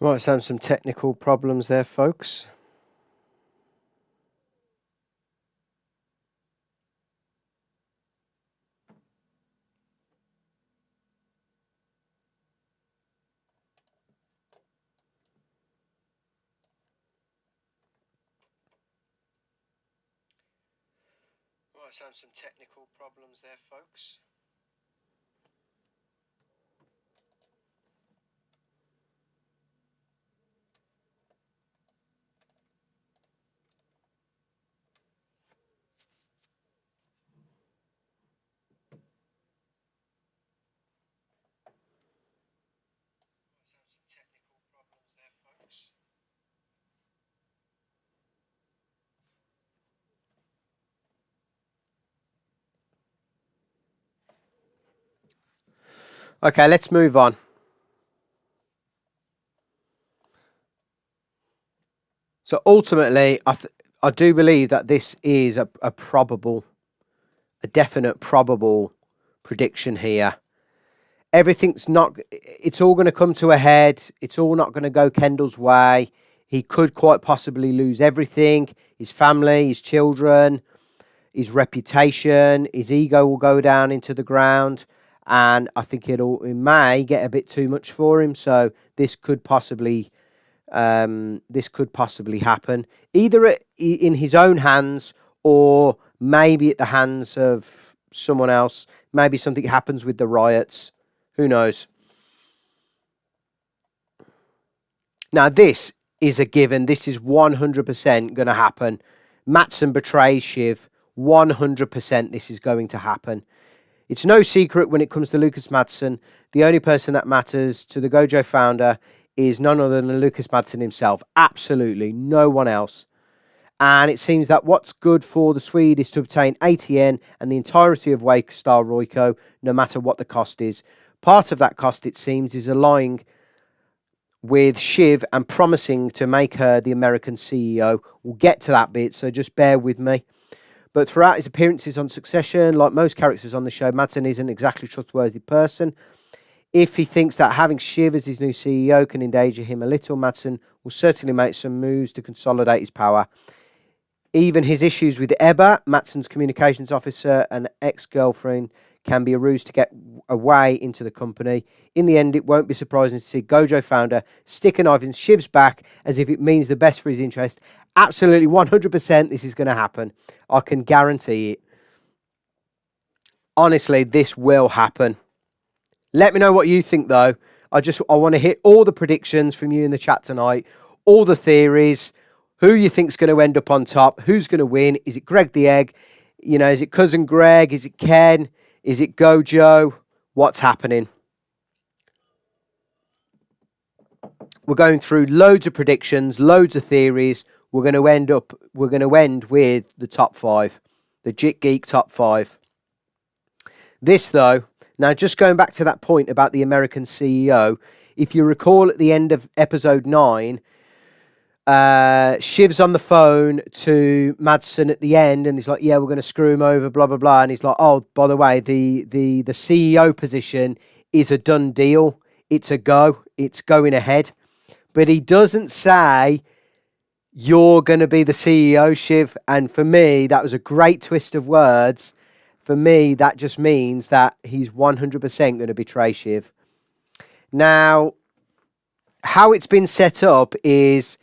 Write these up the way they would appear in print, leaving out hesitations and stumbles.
Might have some technical problems there, folks. Might have some technical problems there, folks. Okay, let's move on. So ultimately, I do believe that this is a definite probable prediction here. Everything's not, it's all going to come to a head. It's all not going to go Kendall's way. He could quite possibly lose everything, his family, his children, his reputation, his ego will go down into the ground. And I think it may get a bit too much for him. So this could possibly happen, either in his own hands or maybe at the hands of someone else. Maybe something happens with the riots. Who knows? Now, this is a given. This is 100% going to happen. Matsson betrays Shiv. 100% this is going to happen. It's no secret when it comes to Lucas Matsson. The only person that matters to the Gojo founder is none other than Lucas Matsson himself. Absolutely no one else. And it seems that what's good for the Swede is to obtain ATN and the entirety of Wakestar Royco, no matter what the cost is. Part of that cost, it seems, is allying with Shiv and promising to make her the American CEO. We'll get to that bit, so just bear with me. But throughout his appearances on Succession, like most characters on the show, Matsson isn't exactly a trustworthy person. If he thinks that having Shiv as his new CEO can endanger him a little, Matsson will certainly make some moves to consolidate his power. Even his issues with Ebba, Matsson's communications officer and ex-girlfriend, can be a ruse to get away into the company. In the end, it won't be surprising to see Gojo founder stick a knife in Shiv's back as if it means the best for his interest. Absolutely, 100% this is going to happen. I can guarantee it. Honestly, this will happen. Let me know what you think, though. I want to hit all the predictions from you in the chat tonight, all the theories, who you think's going to end up on top, who's going to win. Is it Greg the Egg? You know, is it Cousin Greg? Is it Ken? Is it Gojo? What's happening? We're going through loads of predictions, loads of theories. We're going to end with the top 5, the jikGeek top 5. This, though, now just going back to that point about the American CEO, if you recall at the end of episode 9, Shiv's on the phone to Matsson at the end, and he's like, "Yeah, we're going to screw him over, blah blah blah." And he's like, "Oh, by the way, the CEO position is a done deal. It's a go. It's going ahead." But he doesn't say you're going to be the CEO, Shiv. And for me, that was a great twist of words. For me, that just means that he's 100% going to betray Shiv. Now, how it's been set up is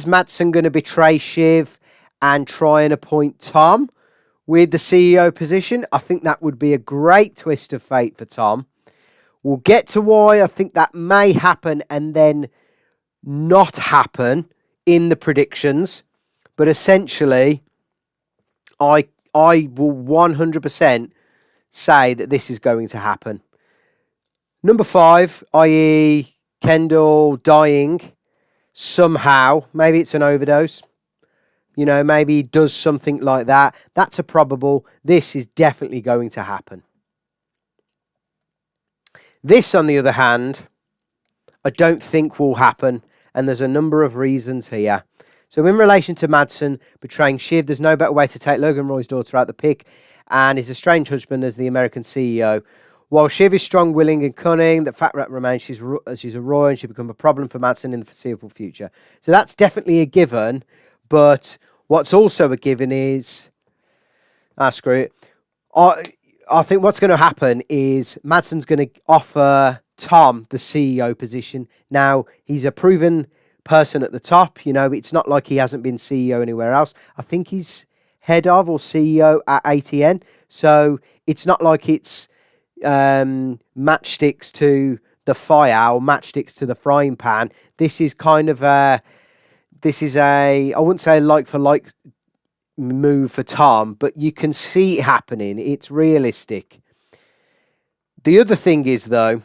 Matsson going to betray Shiv and try and appoint Tom with the CEO position? I think that would be a great twist of fate for Tom. We'll get to why I think that may happen and then not happen in the predictions. But essentially, I will 100% say that this is going to happen. Number 5, i.e. Kendall dying somehow. Maybe it's an overdose. You know, maybe he does something like that. That's a probable. This is definitely going to happen. This, on the other hand, I don't think will happen. And there's a number of reasons here. So in relation to Matsson betraying Shiv, there's no better way to take Logan Roy's daughter out the pic and his estranged husband as the American CEO. While Shiv is strong, willing, and cunning, the fact that remains she's a Roy and she'll become a problem for Madsen in the foreseeable future. So that's definitely a given. But what's also a given is, screw it. I think what's going to happen is Madsen's going to offer Tom the CEO position. Now, he's a proven person at the top. You know, it's not like he hasn't been CEO anywhere else. I think he's head of or CEO at ATN. So it's not like it's matchsticks to the fire or matchsticks to the frying pan. This is kind of I wouldn't say a like for like move for Tom, but you can see it happening. It's realistic. The other thing is, though,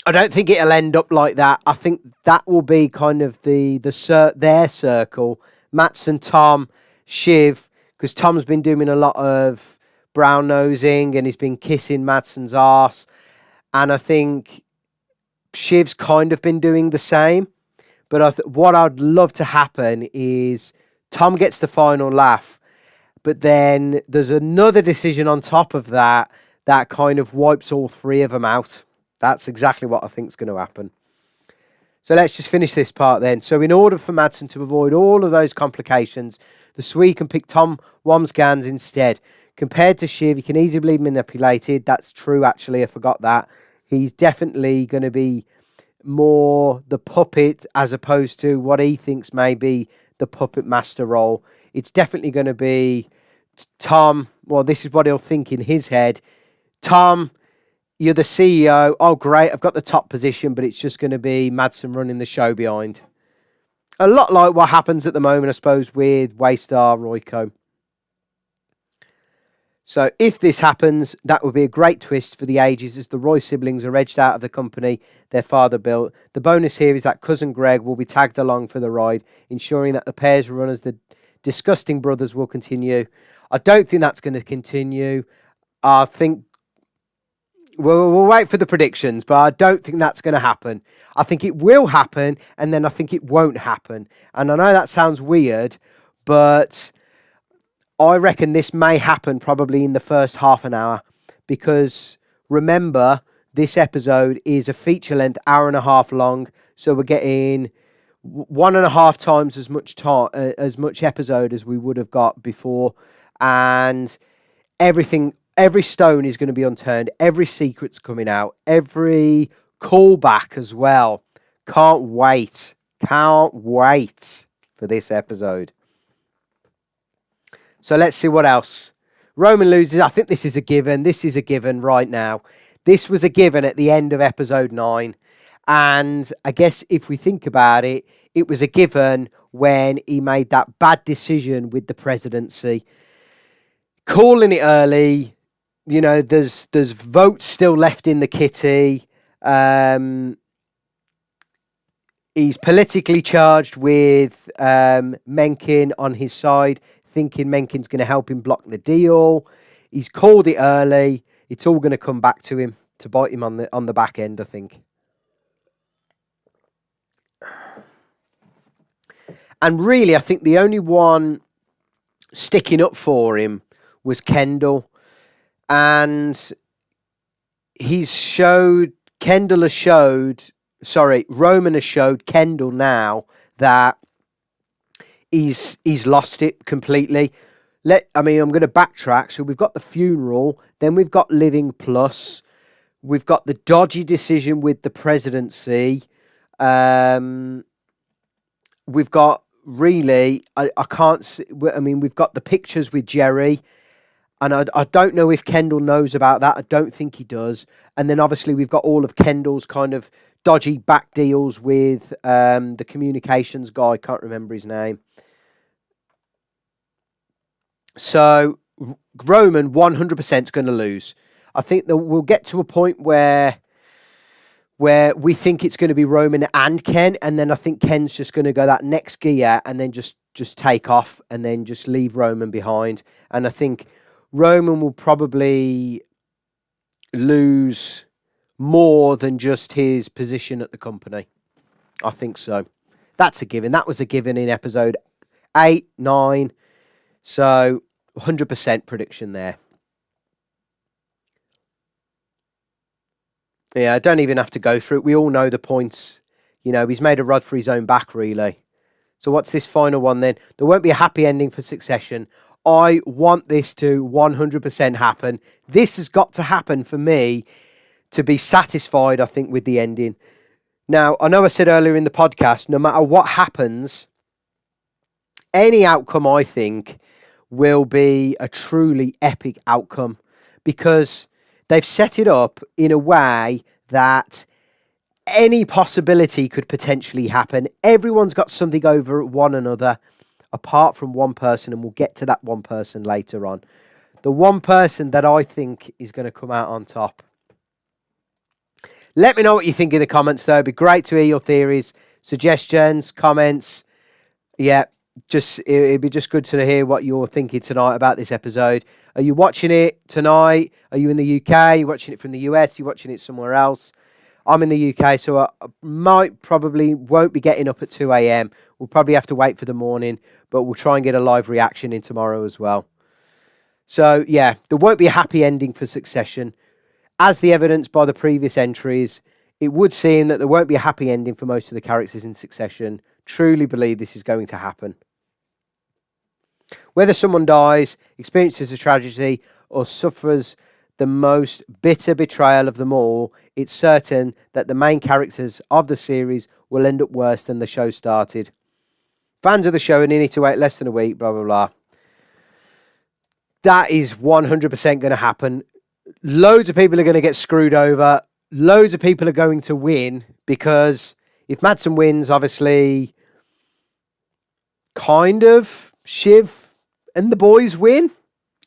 I don't think it'll end up like that. I think that will be kind of their circle. Madsen, Tom, Shiv, because Tom's been doing a lot of brown nosing and he's been kissing Madsen's arse. And I think Shiv's kind of been doing the same. But what I'd love to happen is Tom gets the final laugh, but then there's another decision on top of that that kind of wipes all three of them out. That's exactly what I think is going to happen. So let's just finish this part then. So in order for Madsen to avoid all of those complications, the Swede can pick Tom Wamsgans instead. Compared to Shiv, he can easily be manipulated. That's true, actually. I forgot that. He's definitely going to be more the puppet as opposed to what he thinks may be the puppet master role. It's definitely going to be Tom. Well, this is what he'll think in his head. Tom, you're the CEO. Oh, great. I've got the top position, but it's just going to be Madsen running the show behind. A lot like what happens at the moment, I suppose, with Waystar Royco. So if this happens, that would be a great twist for the ages as the Roy siblings are edged out of the company their father built. The bonus here is that cousin Greg will be tagged along for the ride, ensuring that the pair's run as the disgusting brothers will continue. I don't think that's going to continue. I think we'll wait for the predictions, but I don't think that's going to happen. I think it will happen, and then I think it won't happen. And I know that sounds weird, but I reckon this may happen probably in the first half an hour, because remember, this episode is a feature-length hour and a half long, so we're getting 1.5 times as much time, as much episode as we would have got before, and every stone is going to be unturned. Every secret's coming out. Every callback as well. Can't wait. Can't wait for this episode. So let's see what else. Roman loses. I think this is a given. This is a given right now. This was a given at the end of episode 9. And I guess if we think about it, it was a given when he made that bad decision with the presidency. Calling it early. You know, there's votes still left in the kitty. He's politically charged with Mencken on his side, thinking Menken's going to help him block the deal. He's called it early. It's all going to come back to him, to bite him on the back end, I think. And really, I think the only one sticking up for him was Kendall. And Roman has showed Kendall now that he's lost it completely. I'm going to backtrack. So we've got the funeral, then we've got Living Plus, we've got the dodgy decision with the presidency. We've got really, I can't see, I mean, we've got the pictures with Jerry. And I don't know if Kendall knows about that. I don't think he does. And then obviously we've got all of Kendall's kind of dodgy back deals with the communications guy. I can't remember his name. So Roman 100% is going to lose. I think that we'll get to a point where we think it's going to be Roman and Ken. And then I think Ken's just going to go that next gear and then just take off and then just leave Roman behind. And I think Roman will probably lose more than just his position at the company. I think so. That's a given. That was a given in episode 8, 9. So 100% prediction there. Yeah, I don't even have to go through it. We all know the points. You know, he's made a rod for his own back, really. So what's this final one then? There won't be a happy ending for Succession. I want this to 100% happen. This has got to happen for me to be satisfied, I think, with the ending. Now, I know I said earlier in the podcast, no matter what happens, any outcome, I think, will be a truly epic outcome because they've set it up in a way that any possibility could potentially happen. Everyone's got something over one another, apart from one person, and we'll get to that one person later on. The one person that I think is going to come out on top. Let me know what you think in the comments, though. It'd be great to hear your theories, suggestions, comments. Yeah, it'd be just good to hear what you're thinking tonight about this episode. Are you watching it tonight? Are you in the UK? Are you watching it from the US? Are you watching it somewhere else? I'm in the UK, so I probably won't be getting up at 2 a.m. We'll probably have to wait for the morning, but we'll try and get a live reaction in tomorrow as well. So, yeah, there won't be a happy ending for Succession. As the evidence by the previous entries, it would seem that there won't be a happy ending for most of the characters in Succession. Truly believe this is going to happen. Whether someone dies, experiences a tragedy, or suffers the most bitter betrayal of them all, it's certain that the main characters of the series will end up worse than the show started. Fans of the show only need to wait less than a week, blah, blah, blah. That is 100% going to happen. Loads of people are going to get screwed over. Loads of people are going to win because if Madsen wins, obviously, kind of Shiv and the boys win,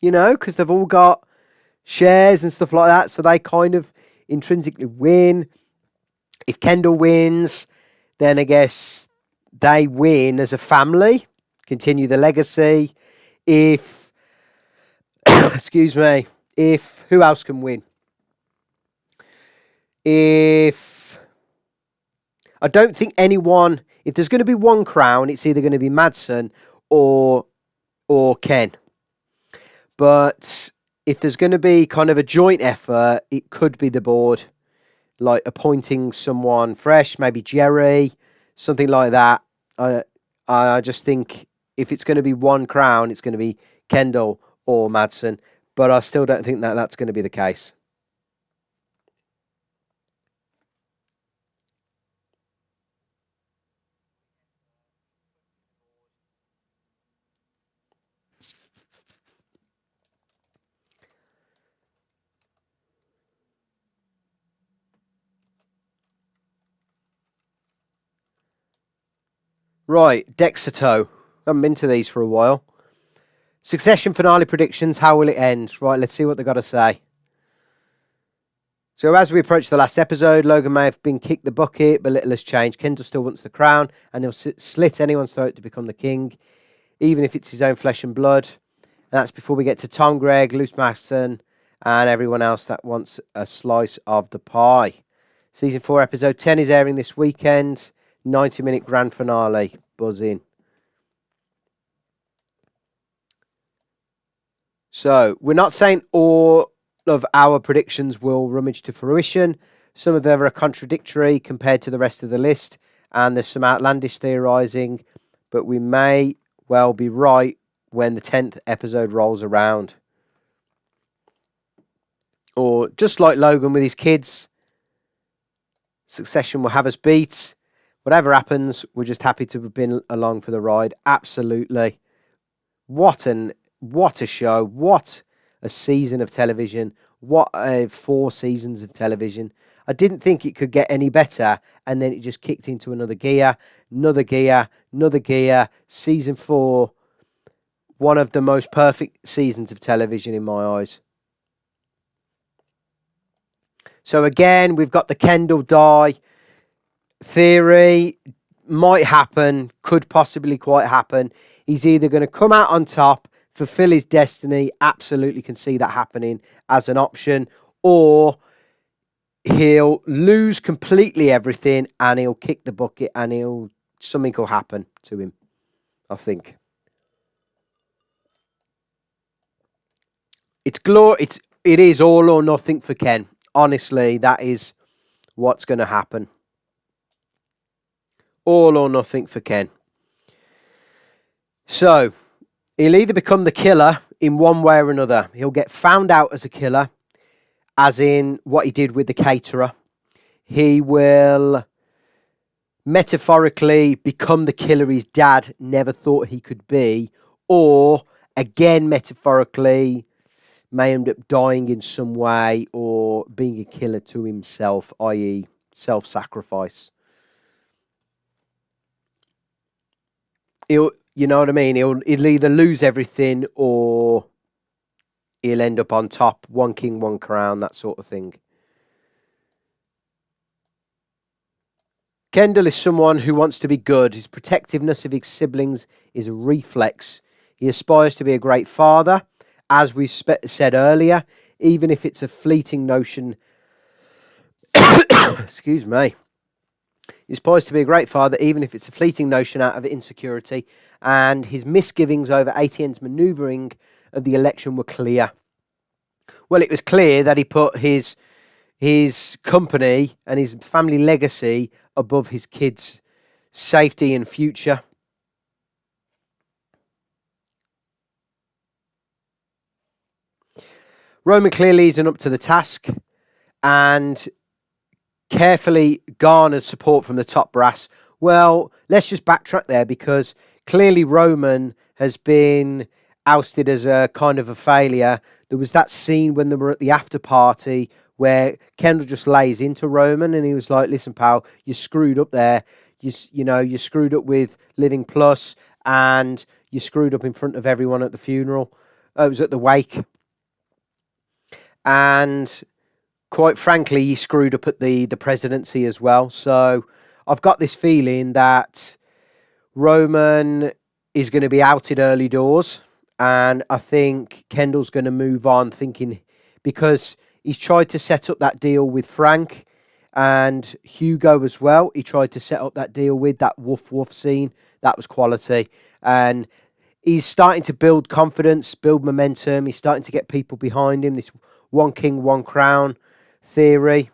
you know, because they've all got shares and stuff like that. So they kind of intrinsically win. If Kendall wins, then I guess they win as a family, continue the legacy. If, excuse me, who else can win? If there's going to be one crown, it's either going to be Madsen or Ken. But if there's going to be kind of a joint effort, it could be the board, like appointing someone fresh, maybe Jerry, something like that. I just think if it's going to be one crown, it's going to be Kendall or Madsen. But I still don't think that that's going to be the case. Right, Dexato. Haven't been to these for a while. Succession finale predictions. How will it end? Right, let's see what they've got to say. So as we approach the last episode, Logan may have been kicked the bucket, but little has changed. Kendall still wants the crown, and he'll slit anyone's throat to become the king, even if it's his own flesh and blood. And that's before we get to Tom Gregg, Luce Masson, and everyone else that wants a slice of the pie. Season 4, episode 10 is airing this weekend. 90-minute grand finale. Buzz in. So, we're not saying all of our predictions will rummage to fruition. Some of them are contradictory compared to the rest of the list, and there's some outlandish theorising, but we may well be right when the 10th episode rolls around. Or just like Logan with his kids, Succession will have us beat. Whatever happens, we're just happy to have been along for the ride. Absolutely. What a show. What a season of television. What 4 seasons of television. I didn't think it could get any better, and then it just kicked into another gear. Season 4, one of the most perfect seasons of television in my eyes. So again, we've got the Kendall die theory. Might happen, could possibly quite happen. He's either going to come out on top, fulfill his destiny, absolutely can see that happening as an option, or he'll lose completely everything and he'll kick the bucket and something will happen to him, I think. It is all or nothing for Ken. Honestly, that is what's going to happen. All or nothing for Ken. So, he'll either become the killer in one way or another. He'll get found out as a killer, as in what he did with the caterer. He will metaphorically become the killer his dad never thought he could be, or again metaphorically may end up dying in some way or being a killer to himself, i.e. self-sacrifice. You know what I mean? He'll either lose everything or he'll end up on top, one king, one crown, that sort of thing. Kendall is someone who wants to be good. His protectiveness of his siblings is a reflex. He aspires to be a great father, as we said earlier, even if it's a fleeting notion. Excuse me. He aspires to be a great father, even if it's a fleeting notion out of insecurity. And his misgivings over ATN's manoeuvring of the election were clear. Well, it was clear that he put his company and his family legacy above his kids' safety and future. Roman clearly isn't up to the task and carefully garnered support from the top brass. Well, let's just backtrack there, because clearly Roman has been ousted as a kind of a failure. There was that scene when they were at the after party where Kendall just lays into Roman and he was like, listen, pal, you screwed up there. You screwed up with Living Plus and you screwed up in front of everyone at the funeral. It was at the wake. And quite frankly, he screwed up at the presidency as well. So I've got this feeling that Roman is going to be outed early doors. And I think Kendall's going to move on thinking, because he's tried to set up that deal with Frank and Hugo as well. He tried to set up that deal with that woof woof scene. That was quality. And he's starting to build confidence, build momentum. He's starting to get people behind him. This one king, one crown theory.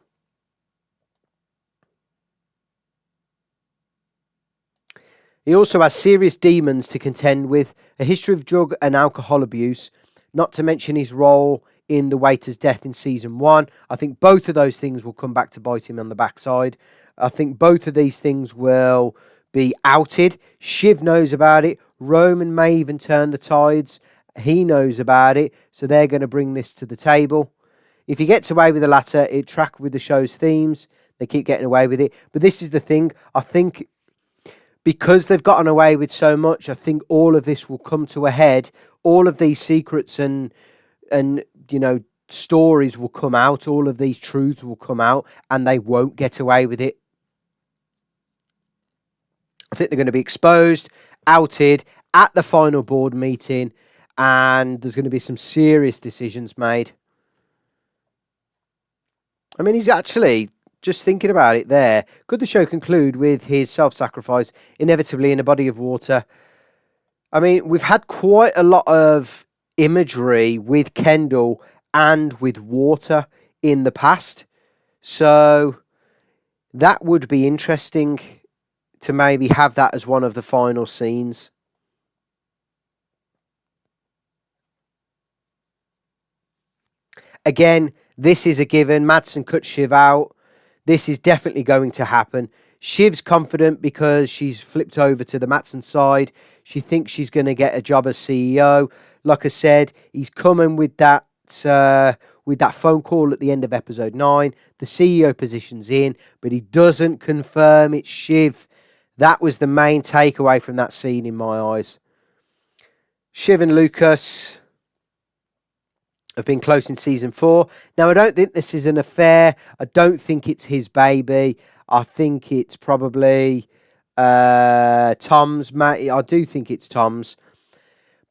He also has serious demons to contend with, a history of drug and alcohol abuse, not to mention his role in the waiter's death in season 1. I think both of those things will come back to bite him on the backside. I think both of these things will be outed. Shiv knows about it. Roman may even turn the tides. He knows about it. So they're going to bring this to the table. If he gets away with the latter, it track with the show's themes. They keep getting away with it. But this is the thing. I think because they've gotten away with so much, I think all of this will come to a head. All of these secrets and stories will come out. All of these truths will come out, and they won't get away with it. I think they're going to be exposed, outed at the final board meeting, and there's going to be some serious decisions made. I mean, he's actually, just thinking about it there, could the show conclude with his self-sacrifice inevitably in a body of water? I mean, we've had quite a lot of imagery with Kendall and with water in the past. So that would be interesting to maybe have that as one of the final scenes. Again, this is a given. Madsson cut Shiv out. This is definitely going to happen. Shiv's confident because she's flipped over to the Madsson side. She thinks she's going to get a job as CEO. Like I said, he's coming with that phone call at the end of episode 9. The CEO position's in, but he doesn't confirm it's Shiv. That was the main takeaway from that scene in my eyes. Shiv and Lucas have been close in season 4. Now, I don't think this is an affair. I don't think it's his baby. I think it's probably Tom's. I do think it's Tom's.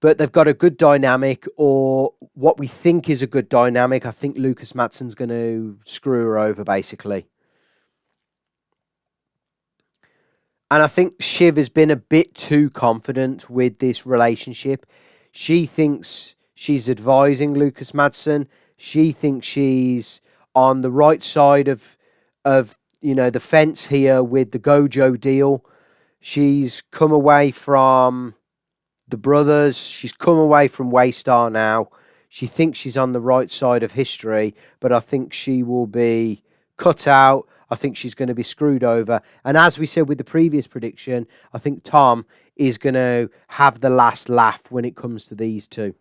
But they've got a good dynamic, or what we think is a good dynamic. I think Lucas Madsson's going to screw her over, basically. And I think Shiv has been a bit too confident with this relationship. She thinks she's advising Lucas Madsson. She thinks she's on the right side of the fence here with the Gojo deal. She's come away from the brothers. She's come away from Waystar now. She thinks she's on the right side of history, but I think she will be cut out. I think she's going to be screwed over. And as we said with the previous prediction, I think Tom is going to have the last laugh when it comes to these two.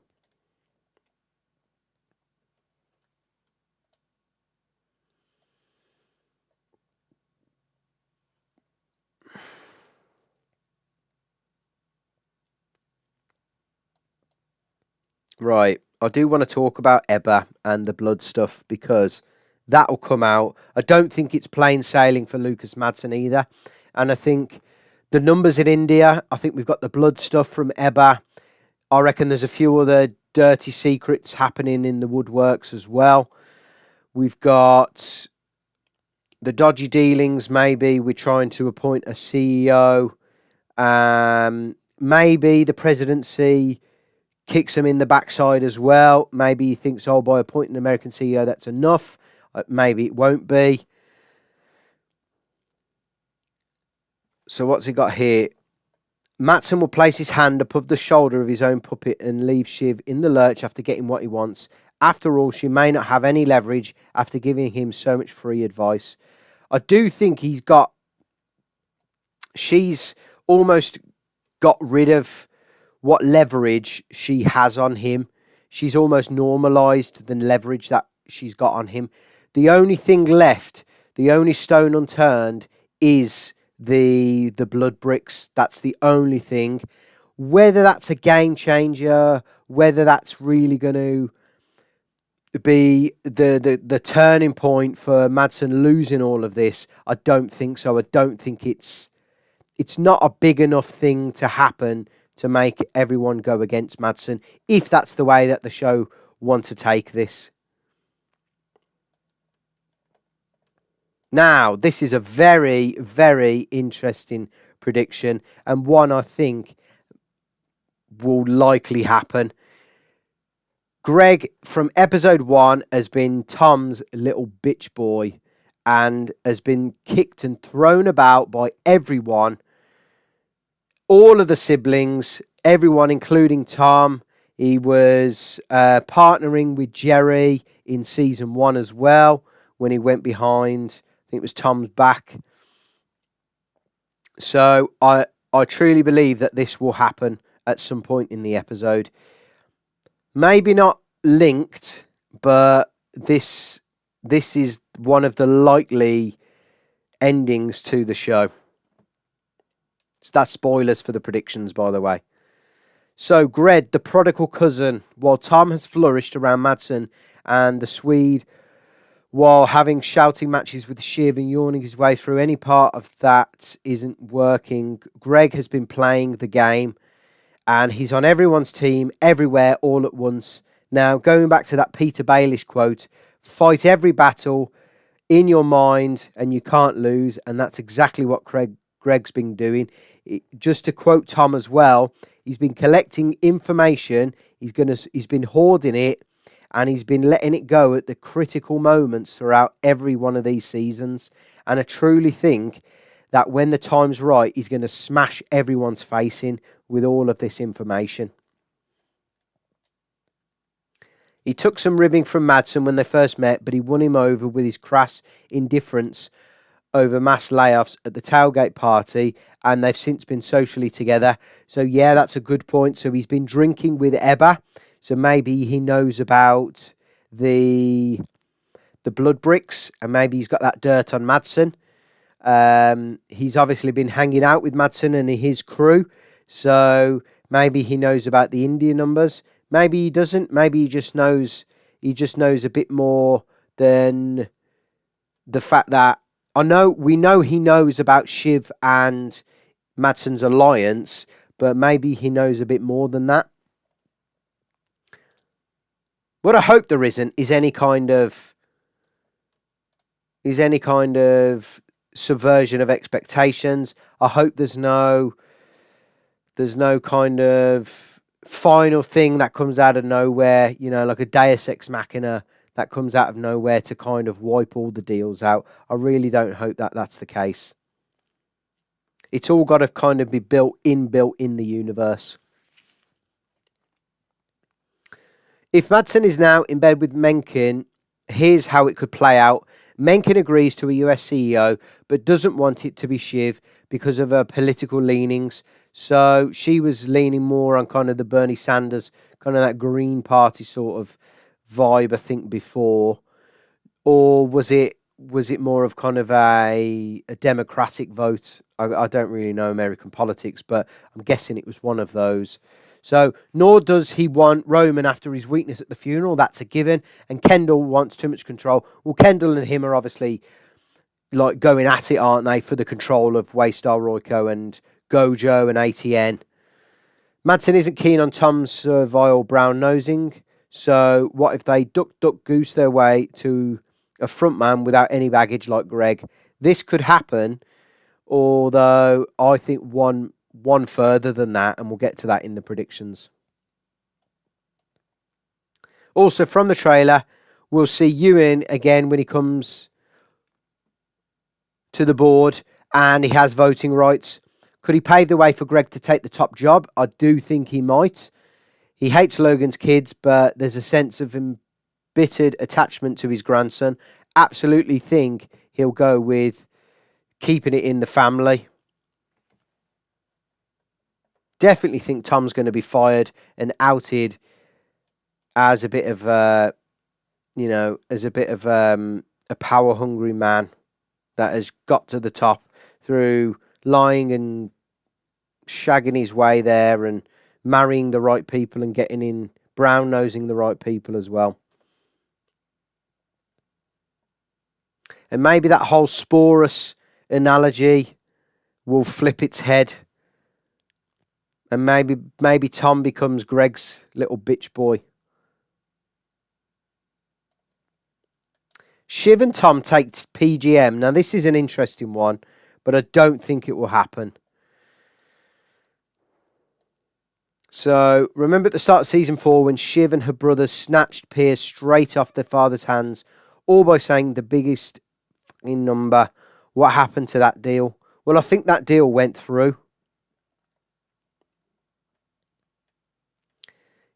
Right. I do want to talk about Ebba and the blood stuff because that'll come out. I don't think it's plain sailing for Lucas Madsen either. And I think the numbers in India, I think we've got the blood stuff from Ebba. I reckon there's a few other dirty secrets happening in the woodworks as well. We've got the dodgy dealings. Maybe we're trying to appoint a CEO. Maybe the presidency kicks him in the backside as well. Maybe he thinks, oh, by appointing an American CEO, that's enough. Maybe it won't be. So what's he got here? Madsen will place his hand above the shoulder of his own puppet and leave Shiv in the lurch after getting what he wants. After all, she may not have any leverage after giving him so much free advice. I do think she's almost got rid of what leverage she has on him. She's almost normalised the leverage that she's got on him. The only thing left, the only stone unturned, is the blood bricks. That's the only thing. Whether that's a game changer, whether that's really going to be the turning point for Madsen losing all of this, I don't think so. I don't think it's not a big enough thing to happen to make everyone go against Madsen, if that's the way that the show want to take this. Now, this is a very, very interesting prediction, and one I think will likely happen. Greg, from episode 1, has been Tom's little bitch boy and has been kicked and thrown about by everyone. All of the siblings, everyone, including Tom. He was partnering with Jerry in season 1 as well, when he went behind, I think it was Tom's back. So I truly believe that this will happen at some point in the episode. Maybe not linked, but this is one of the likely endings to the show. So that's spoilers for the predictions, by the way. So, Gred, the prodigal cousin, while Tom has flourished around Madsen and the Swede, while having shouting matches with Shiv and yawning his way through any part of that isn't working, Greg has been playing the game and he's on everyone's team, everywhere, all at once. Now, going back to that Peter Baelish quote, fight every battle in your mind and you can't lose, and that's exactly what Greg's been doing. Just to quote Tom as well, he's been collecting information, he's been hoarding it, and he's been letting it go at the critical moments throughout every one of these seasons. And I truly think that when the time's right, he's going to smash everyone's face in with all of this information. He took some ribbing from Madsen when they first met, but he won him over with his crass indifference over mass layoffs at the tailgate party, and they've since been socially together. So yeah, that's a good point. So he's been drinking with Ebba, so maybe he knows about the blood bricks, and maybe he's got that dirt on Madsen. He's obviously been hanging out with Madsen and his crew, so maybe he knows about the India numbers. Maybe he doesn't. Maybe he just knows a bit more than the fact that we know he knows about Shiv and Madsen's alliance, but maybe he knows a bit more than that. What I hope there isn't is any kind of subversion of expectations. I hope there's no kind of final thing that comes out of nowhere, like a Deus Ex Machina that comes out of nowhere to kind of wipe all the deals out. I really don't hope that that's the case. It's all got to kind of be built in the universe. If Madsen is now in bed with Mencken, here's how it could play out. Mencken agrees to a US CEO, but doesn't want it to be Shiv because of her political leanings. So she was leaning more on kind of the Bernie Sanders, kind of that Green Party sort of vibe, I think, before. Or was it more of kind of a democratic vote? I don't really know American politics, but I'm guessing it was one of those. So, nor does he want Roman after his weakness at the funeral. That's a given. And Kendall wants too much control. Well, Kendall and him are obviously like going at it, aren't they, for the control of Waystar Royko and Gojo and ATN. Madsen isn't keen on Tom's vile brown nosing. So, what if they duck goose their way to a frontman without any baggage like Greg? This could happen, although I think one further than that, and we'll get to that in the predictions. Also, from the trailer, we'll see Ewan again when he comes to the board and he has voting rights. Could he pave the way for Greg to take the top job? I do think he might. He hates Logan's kids, but there's a sense of embittered attachment to his grandson. Absolutely think he'll go with keeping it in the family. Definitely think Tom's going to be fired and outed as a bit of a power-hungry man that has got to the top through lying and shagging his way there and marrying the right people and getting in, brown-nosing the right people as well. And maybe that whole Sporus analogy will flip its head. And maybe Tom becomes Greg's little bitch boy. Shiv and Tom take PGM. Now, this is an interesting one, but I don't think it will happen. So, remember at the start of Season 4 when Shiv and her brothers snatched Pierce straight off their father's hands, all by saying the biggest fucking number. What happened to that deal? Well, I think that deal went through.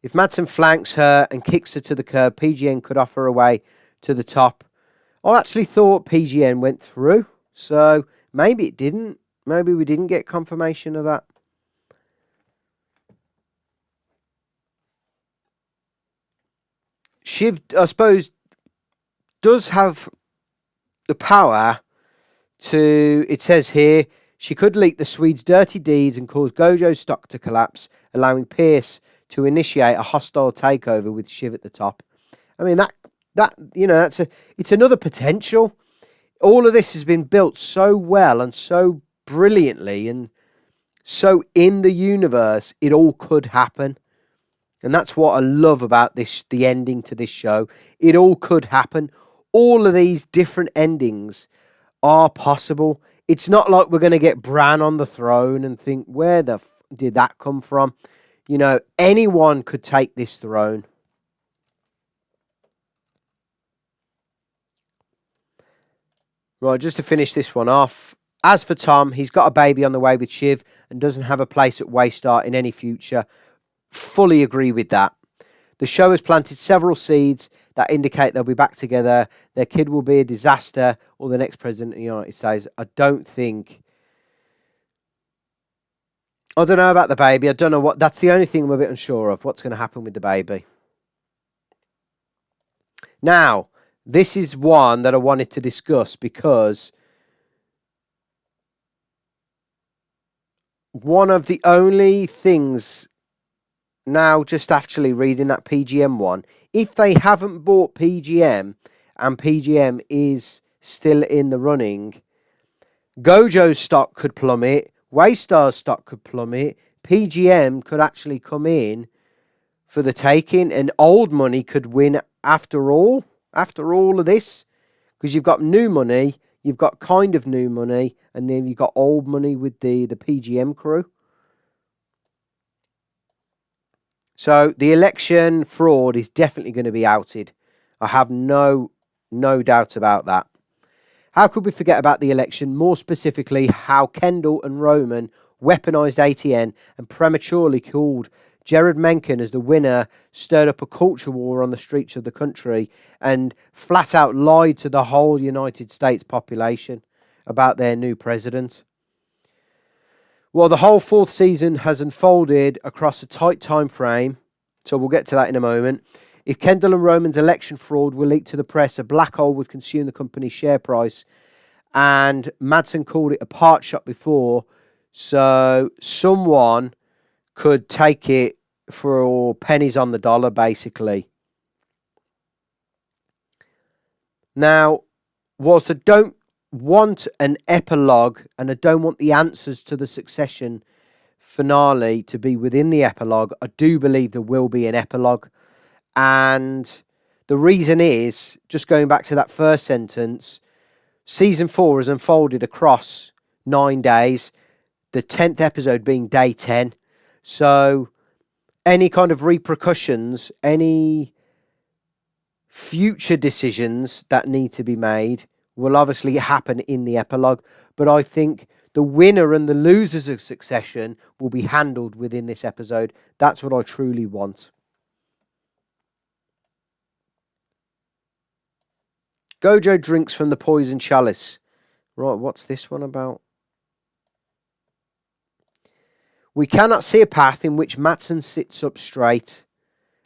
If Madsen flanks her and kicks her to the curb, PGN could offer her way to the top. I actually thought PGN went through, so maybe it didn't. Maybe we didn't get confirmation of that. Shiv, I suppose, does have the power to, it says here, she could leak the Swedes' dirty deeds and cause Gojo's stock to collapse, allowing Pierce to initiate a hostile takeover with Shiv at the top. I mean, it's another potential. All of this has been built so well and so brilliantly and so in the universe, it all could happen. And that's what I love about this, the ending to this show. It all could happen. All of these different endings are possible. It's not like we're going to get Bran on the throne and think, where the did that come from? You know, anyone could take this throne. Right, just to finish this one off. As for Tom, he's got a baby on the way with Shiv and doesn't have a place at Waystar in any future. Fully agree with that. The show has planted several seeds that indicate they'll be back together. Their kid will be a disaster or the next president of the United States. I don't know about the baby. I don't know what. That's the only thing I'm a bit unsure of. What's going to happen with the baby? Now, this is one that I wanted to discuss because one of the only things now, just actually reading that PGM one, if they haven't bought PGM and PGM is still in the running, Gojo's stock could plummet, Waystar's stock could plummet, PGM could actually come in for the taking, and old money could win after all of this, because you've got new money, you've got kind of new money, and then you've got old money with the PGM crew. So the election fraud is definitely going to be outed. I have no doubt about that. How could we forget about the election? More specifically, how Kendall and Roman weaponized ATN and prematurely called Jared Mencken as the winner, stirred up a culture war on the streets of the country, and flat out lied to the whole United States population about their new president. Well, the whole fourth season has unfolded across a tight time frame, so we'll get to that in a moment. If Kendall and Roman's election fraud were leaked to the press, a black hole would consume the company's share price, and Madsen called it a part shot before, so someone could take it for pennies on the dollar, basically. Now, whilst I don't want an epilogue and I don't want the answers to the Succession finale to be within the epilogue, I do believe there will be an epilogue. And the reason is, just going back to that first sentence, season 4 has unfolded across 9 days, the 10th episode being day 10. So any kind of repercussions, any future decisions that need to be made will obviously happen in the epilogue. But I think the winner and the losers of Succession will be handled within this episode. That's what I truly want. Gojo drinks from the poison chalice. Right, what's this one about? We cannot see a path in which Matsson sits up straight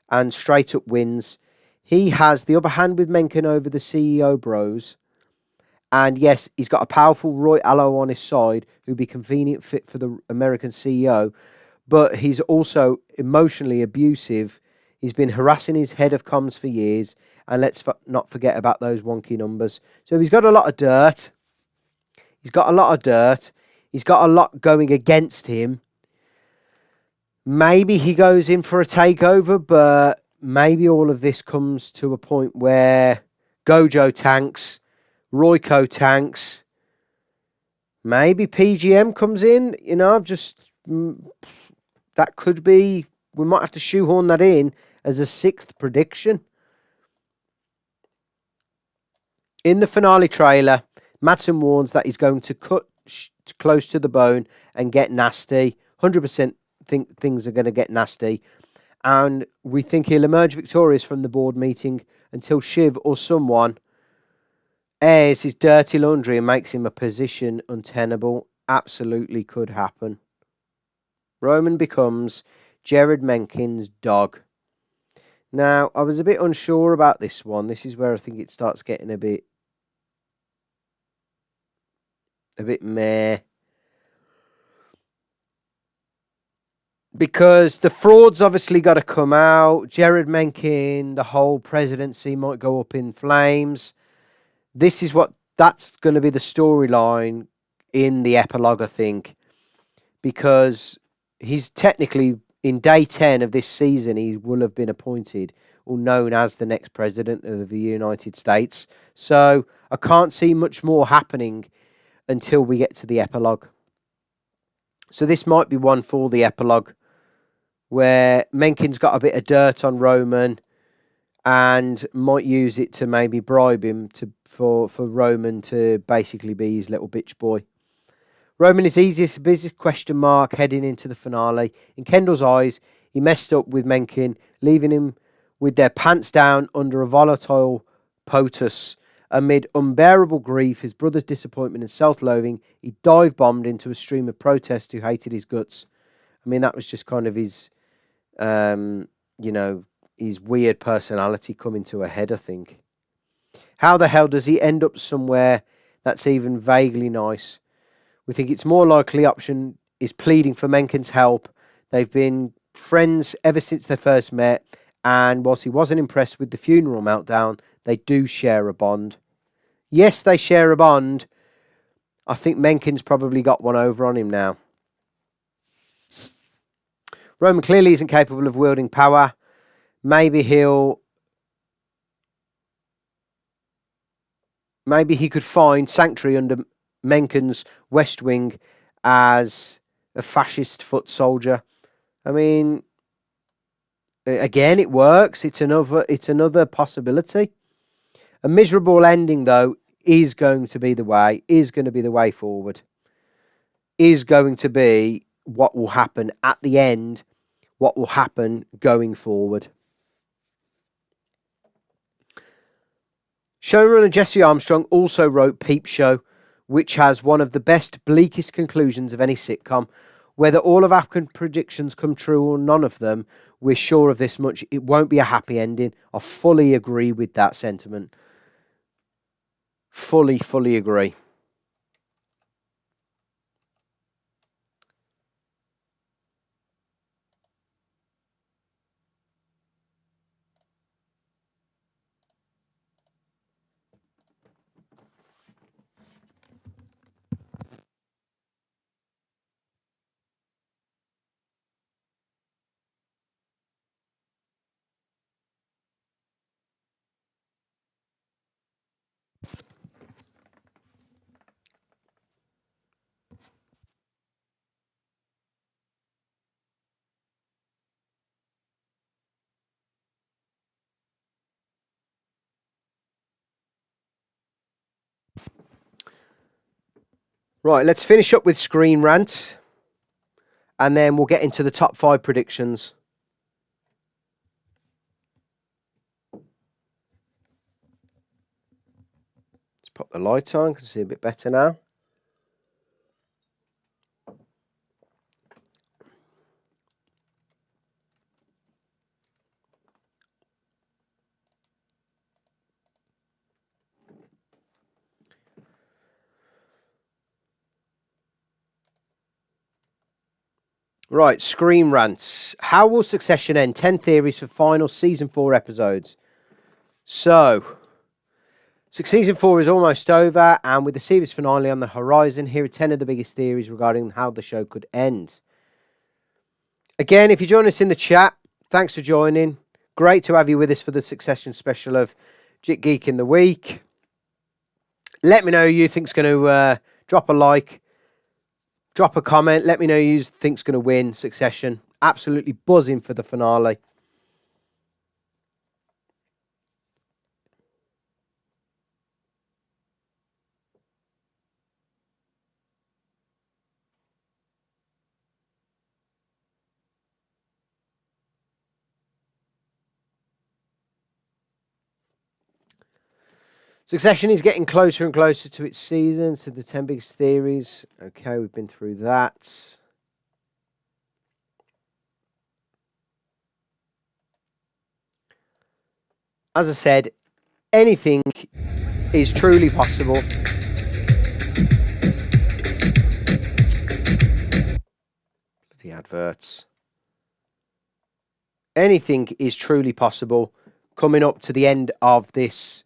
and straight up wins. He has the upper hand with Mencken over the CEO bros. And yes, he's got a powerful Roy Allo on his side who'd be convenient fit for the American CEO. But he's also emotionally abusive. He's been harassing his head of comms for years. And let's not forget about those wonky numbers. So he's got a lot of dirt. He's got a lot going against him. Maybe he goes in for a takeover, but maybe all of this comes to a point where Gojo tanks, Royco tanks, maybe PGM comes in. That could be, we might have to shoehorn that in as a 6th prediction. In the finale trailer, Matsson warns that he's going to cut close to the bone and get nasty. 100% think things are going to get nasty. And we think he'll emerge victorious from the board meeting until Shiv or someone airs his dirty laundry and makes him a position untenable. Absolutely could happen. Roman becomes Jared Mencken's dog. Now, I was a bit unsure about this one. This is where I think it starts getting a bit meh. Because the fraud's obviously got to come out. Jared Mencken, the whole presidency might go up in flames. That's going to be the storyline in the epilogue, I think. Because he's technically, in day 10 of this season, he will have been appointed or known as the next president of the United States. So I can't see much more happening until we get to the epilogue. So this might be one for the epilogue, where Mencken's got a bit of dirt on Roman and might use it to maybe bribe him for Roman to basically be his little bitch boy. Roman is easiest business question mark heading into the finale. In Kendall's eyes, he messed up with Mencken, leaving him with their pants down under a volatile POTUS. Amid unbearable grief, his brother's disappointment and self-loathing, he dive-bombed into a stream of protest who hated his guts. I mean, that was just kind of his, his weird personality coming to a head, I think. How the hell does he end up somewhere that's even vaguely nice? We think it's more likely option is pleading for Mencken's help. They've been friends ever since they first met, and whilst he wasn't impressed with the funeral meltdown, they do share a bond. Yes, they share a bond. I think Mencken's probably got one over on him now. Roman clearly isn't capable of wielding power. Maybe he could find sanctuary under Mencken's West Wing as a fascist foot soldier. I mean, again, it works. It's another possibility. A miserable ending, though, is going to be the way forward, is going to be what will happen at the end, what will happen going forward. Showrunner Jesse Armstrong also wrote Peep Show, which has one of the best, bleakest conclusions of any sitcom. Whether all of our predictions come true or none of them, we're sure of this much: it won't be a happy ending. I fully agree with that sentiment. Fully agree. Right, let's finish up with Screen Rant, and then we'll get into the top 5 predictions. Let's pop the light on, can see a bit better now. Right, Screen Rants. How will Succession end? 10 theories for final season 4 episodes. So, season 4 is almost over, and with the series finale on the horizon, here are 10 of the biggest theories regarding how the show could end. Again, if you join us in the chat, thanks for joining. Great to have you with us for the Succession special of jikGeek in the week. Let me know who you think's going to drop a like, drop a comment. Let me know who you think's going to win Succession. Absolutely buzzing for the finale. Succession is getting closer and closer to its seasons, to the 10 biggest theories. Okay, we've been through that. As I said, anything is truly possible. Bloody adverts. Anything is truly possible coming up to the end of this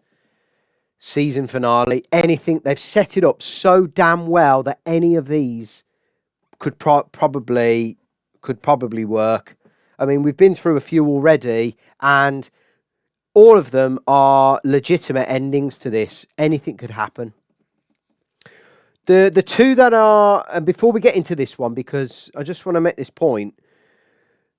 season finale. Anything, they've set it up so damn well that any of these could probably work. I mean, we've been through a few already, and all of them are legitimate endings to this. Anything could happen. The two that are, and before we get into this one, because I just want to make this point,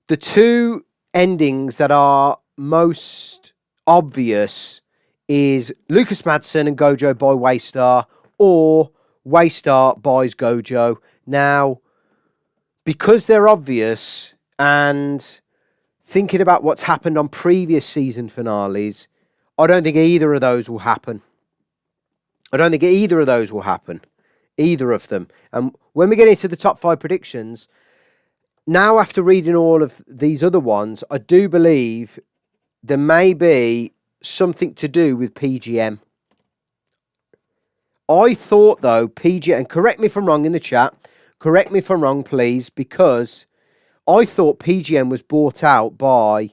the two endings that are most obvious is Lucas Madsen and Gojo buy Waystar, or Waystar buys Gojo. Now, because they're obvious, and thinking about what's happened on previous season finales, I don't think either of those will happen. Either of them. And when we get into the top 5 predictions, now after reading all of these other ones, I do believe there may be something to do with PGM. I thought, though, PGM, and correct me if I'm wrong in the chat, correct me if I'm wrong, please, because I thought PGM was bought out by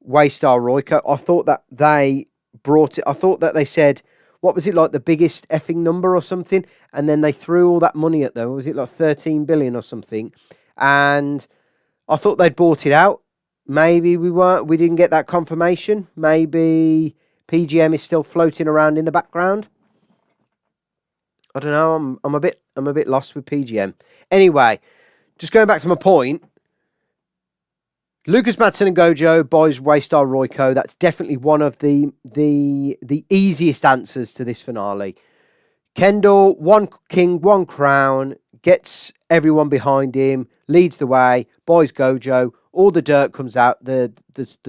Waystar Royco. I thought that they brought it, I thought that they said, what was it, like the biggest effing number or something? And then they threw all that money at them. Was it like 13 billion or something? And I thought they'd bought it out. Maybe we didn't get that confirmation. Maybe PGM is still floating around in the background. I don't know. I'm a bit lost with PGM. Anyway, just going back to my point. Lucas Madsen and Gojo buys Waystar Royco. That's definitely one of the easiest answers to this finale. Kendall, one king, one crown, gets everyone behind him, leads the way, buys Gojo. All the dirt comes out, the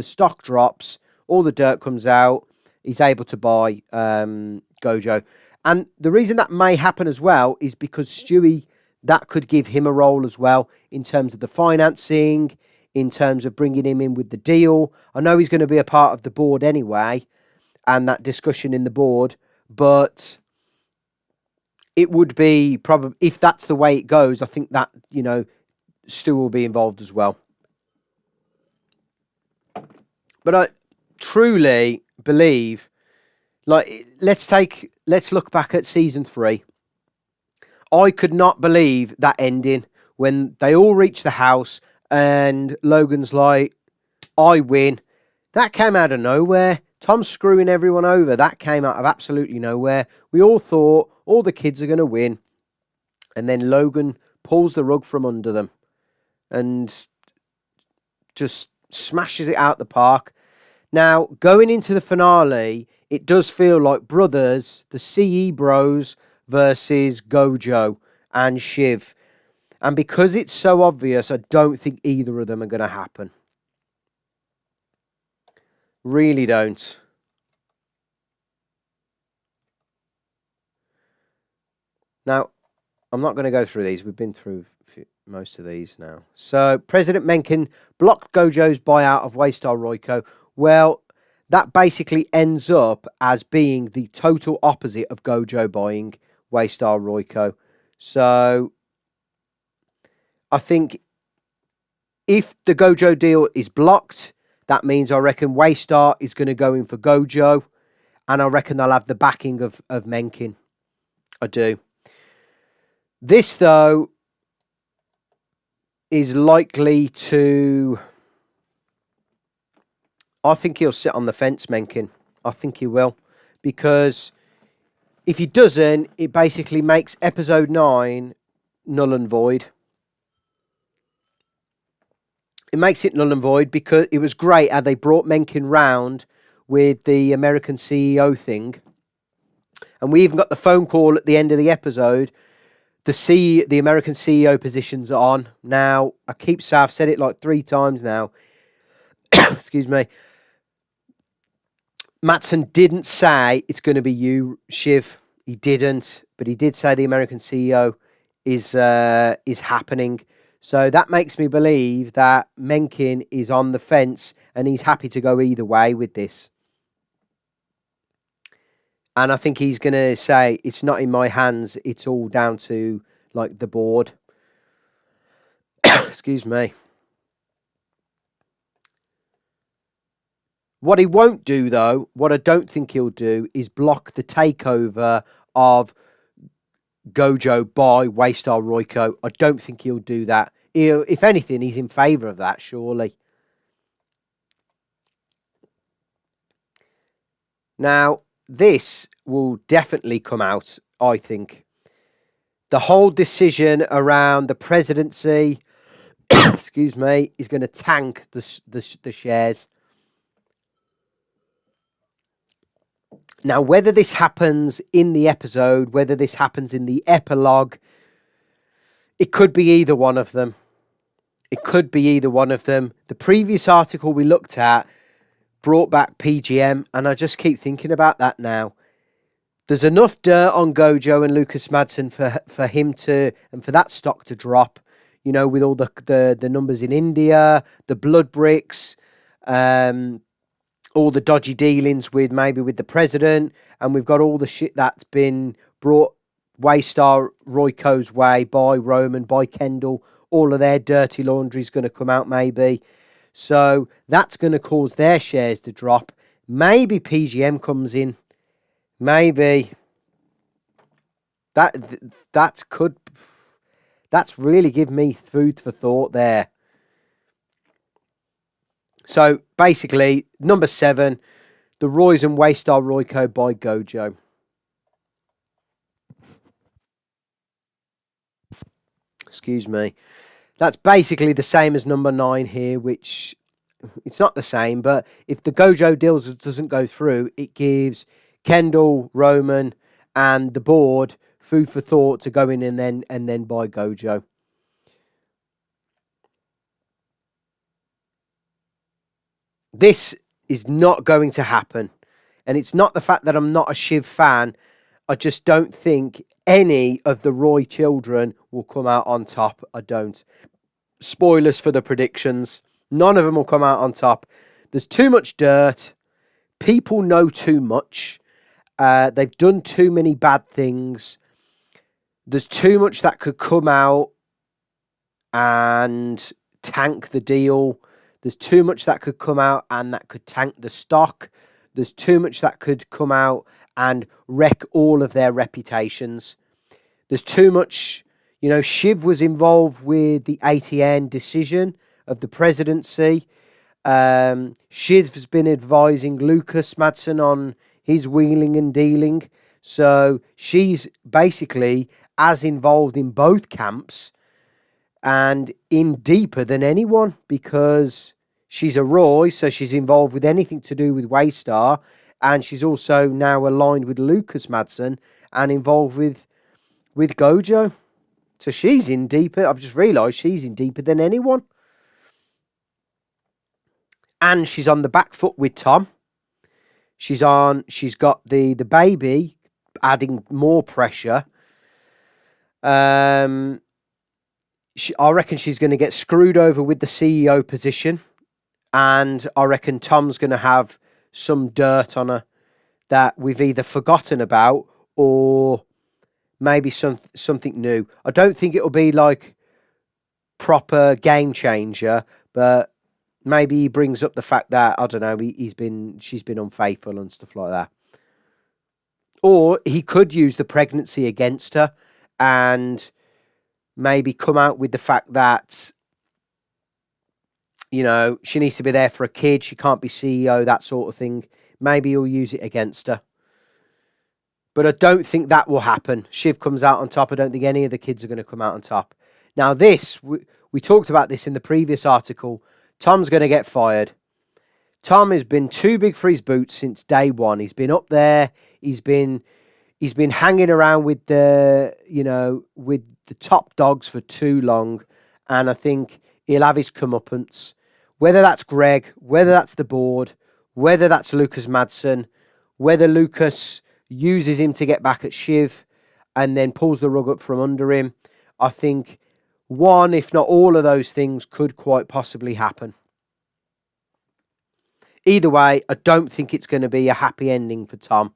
stock drops, all the dirt comes out. He's able to buy Gojo. And the reason that may happen as well is because Stewie, that could give him a role as well in terms of the financing, in terms of bringing him in with the deal. I know he's going to be a part of the board anyway, and that discussion in the board, but it would be probably, if that's the way it goes, I think that, Stu will be involved as well. But I truly believe, let's look back at season 3. I could not believe that ending when they all reach the house and Logan's like, I win. That came out of nowhere. Tom screwing everyone over. That came out of absolutely nowhere. We all thought all the kids are going to win. And then Logan pulls the rug from under them and just smashes it out the park. Now, going into the finale, it does feel like brothers, the CE bros versus Gojo and Shiv. And because it's so obvious, I don't think either of them are going to happen. Really don't. Now, I'm not going to go through these. We've been through most of these now. So, President Mencken blocked Gojo's buyout of Waystar Royco. Well, that basically ends up as being the total opposite of Gojo buying Waystar Royco. So, I think if the Gojo deal is blocked, that means I reckon Waystar is going to go in for Gojo. And I reckon they'll have the backing of Mencken. I do. This, though, is likely to... I think he'll sit on the fence, Mencken. I think he will. Because if he doesn't, it basically makes episode 9 null and void. It makes it null and void because it was great how they brought Mencken round with the American CEO thing. And we even got the phone call at the end of the episode. The American CEO position's on. Now, I've said it like 3 times now. Excuse me. Madsen didn't say it's going to be you, Shiv. He didn't, but he did say the American CEO is happening. So that makes me believe that Mencken is on the fence and he's happy to go either way with this. And I think he's going to say, it's not in my hands, it's all down to, the board. Excuse me. What he won't do, though, what I don't think he'll do, is block the takeover of Gojo by Waystar Royco. I don't think he'll do that. If anything, he's in favour of that, surely. Now, this will definitely come out, I think. The whole decision around the presidency, excuse me, is going to tank the shares. Now, whether this happens in the episode, whether this happens in the epilogue, it could be either one of them. It could be either one of them. The previous article we looked at brought back PGM, and I just keep thinking about that now. There's enough dirt on Gojo and Lucas Madsen for him to, and for that stock to drop, with all the numbers in India, the blood bricks, all the dodgy dealings with the president, and we've got all the shit that's been brought Waystar Royco's way by Roman, by Kendall. All of their dirty laundry is going to come out maybe. So that's going to cause their shares to drop. Maybe PGM comes in. Maybe. That's really give me food for thought there. So basically, number 7, the Roys and Waystar Royco by Gojo. Excuse me. That's basically the same as number 9 here, which it's not the same, but if the Gojo deal doesn't go through, it gives Kendall, Roman, and the board food for thought to go in and then buy Gojo. This is not going to happen. And it's not the fact that I'm not a Shiv fan. I just don't think any of the Roy children will come out on top. I don't. Spoilers for the predictions. None of them will come out on top. There's too much dirt. People know too much. They've done too many bad things. There's too much that could come out and tank the deal. There's too much that could come out and that could tank the stock. There's too much that could come out and wreck all of their reputations. There's too much, Shiv was involved with the ATN decision of the presidency. Shiv's been advising Lucas Madsen on his wheeling and dealing. So she's basically as involved in both camps and in deeper than anyone because she's a Roy, so she's involved with anything to do with Waystar, and she's also now aligned with Lucas Madsen and involved with Gojo. So she's in deeper. I've just realised she's in deeper than anyone. And she's on the back foot with Tom. She's got the baby, adding more pressure. I reckon she's going to get screwed over with the CEO position. And I reckon Tom's going to have some dirt on her that we've either forgotten about or maybe something new. I don't think it'll be like proper game changer, but maybe he brings up the fact that, I don't know, she's been unfaithful and stuff like that. Or he could use the pregnancy against her and maybe come out with the fact that, she needs to be there for a kid. She can't be CEO, that sort of thing. Maybe he'll use it against her. But I don't think that will happen. Shiv comes out on top. I don't think any of the kids are going to come out on top. Now this, we talked about this in the previous article. Tom's going to get fired. Tom has been too big for his boots since day one. He's been up there. He's been hanging around with with the top dogs for too long. And I think he'll have his comeuppance. Whether that's Greg, whether that's the board, whether that's Lucas Madsen, whether Lucas uses him to get back at Shiv and then pulls the rug up from under him. I think one, if not all of those things could quite possibly happen. Either way, I don't think it's going to be a happy ending for Tom.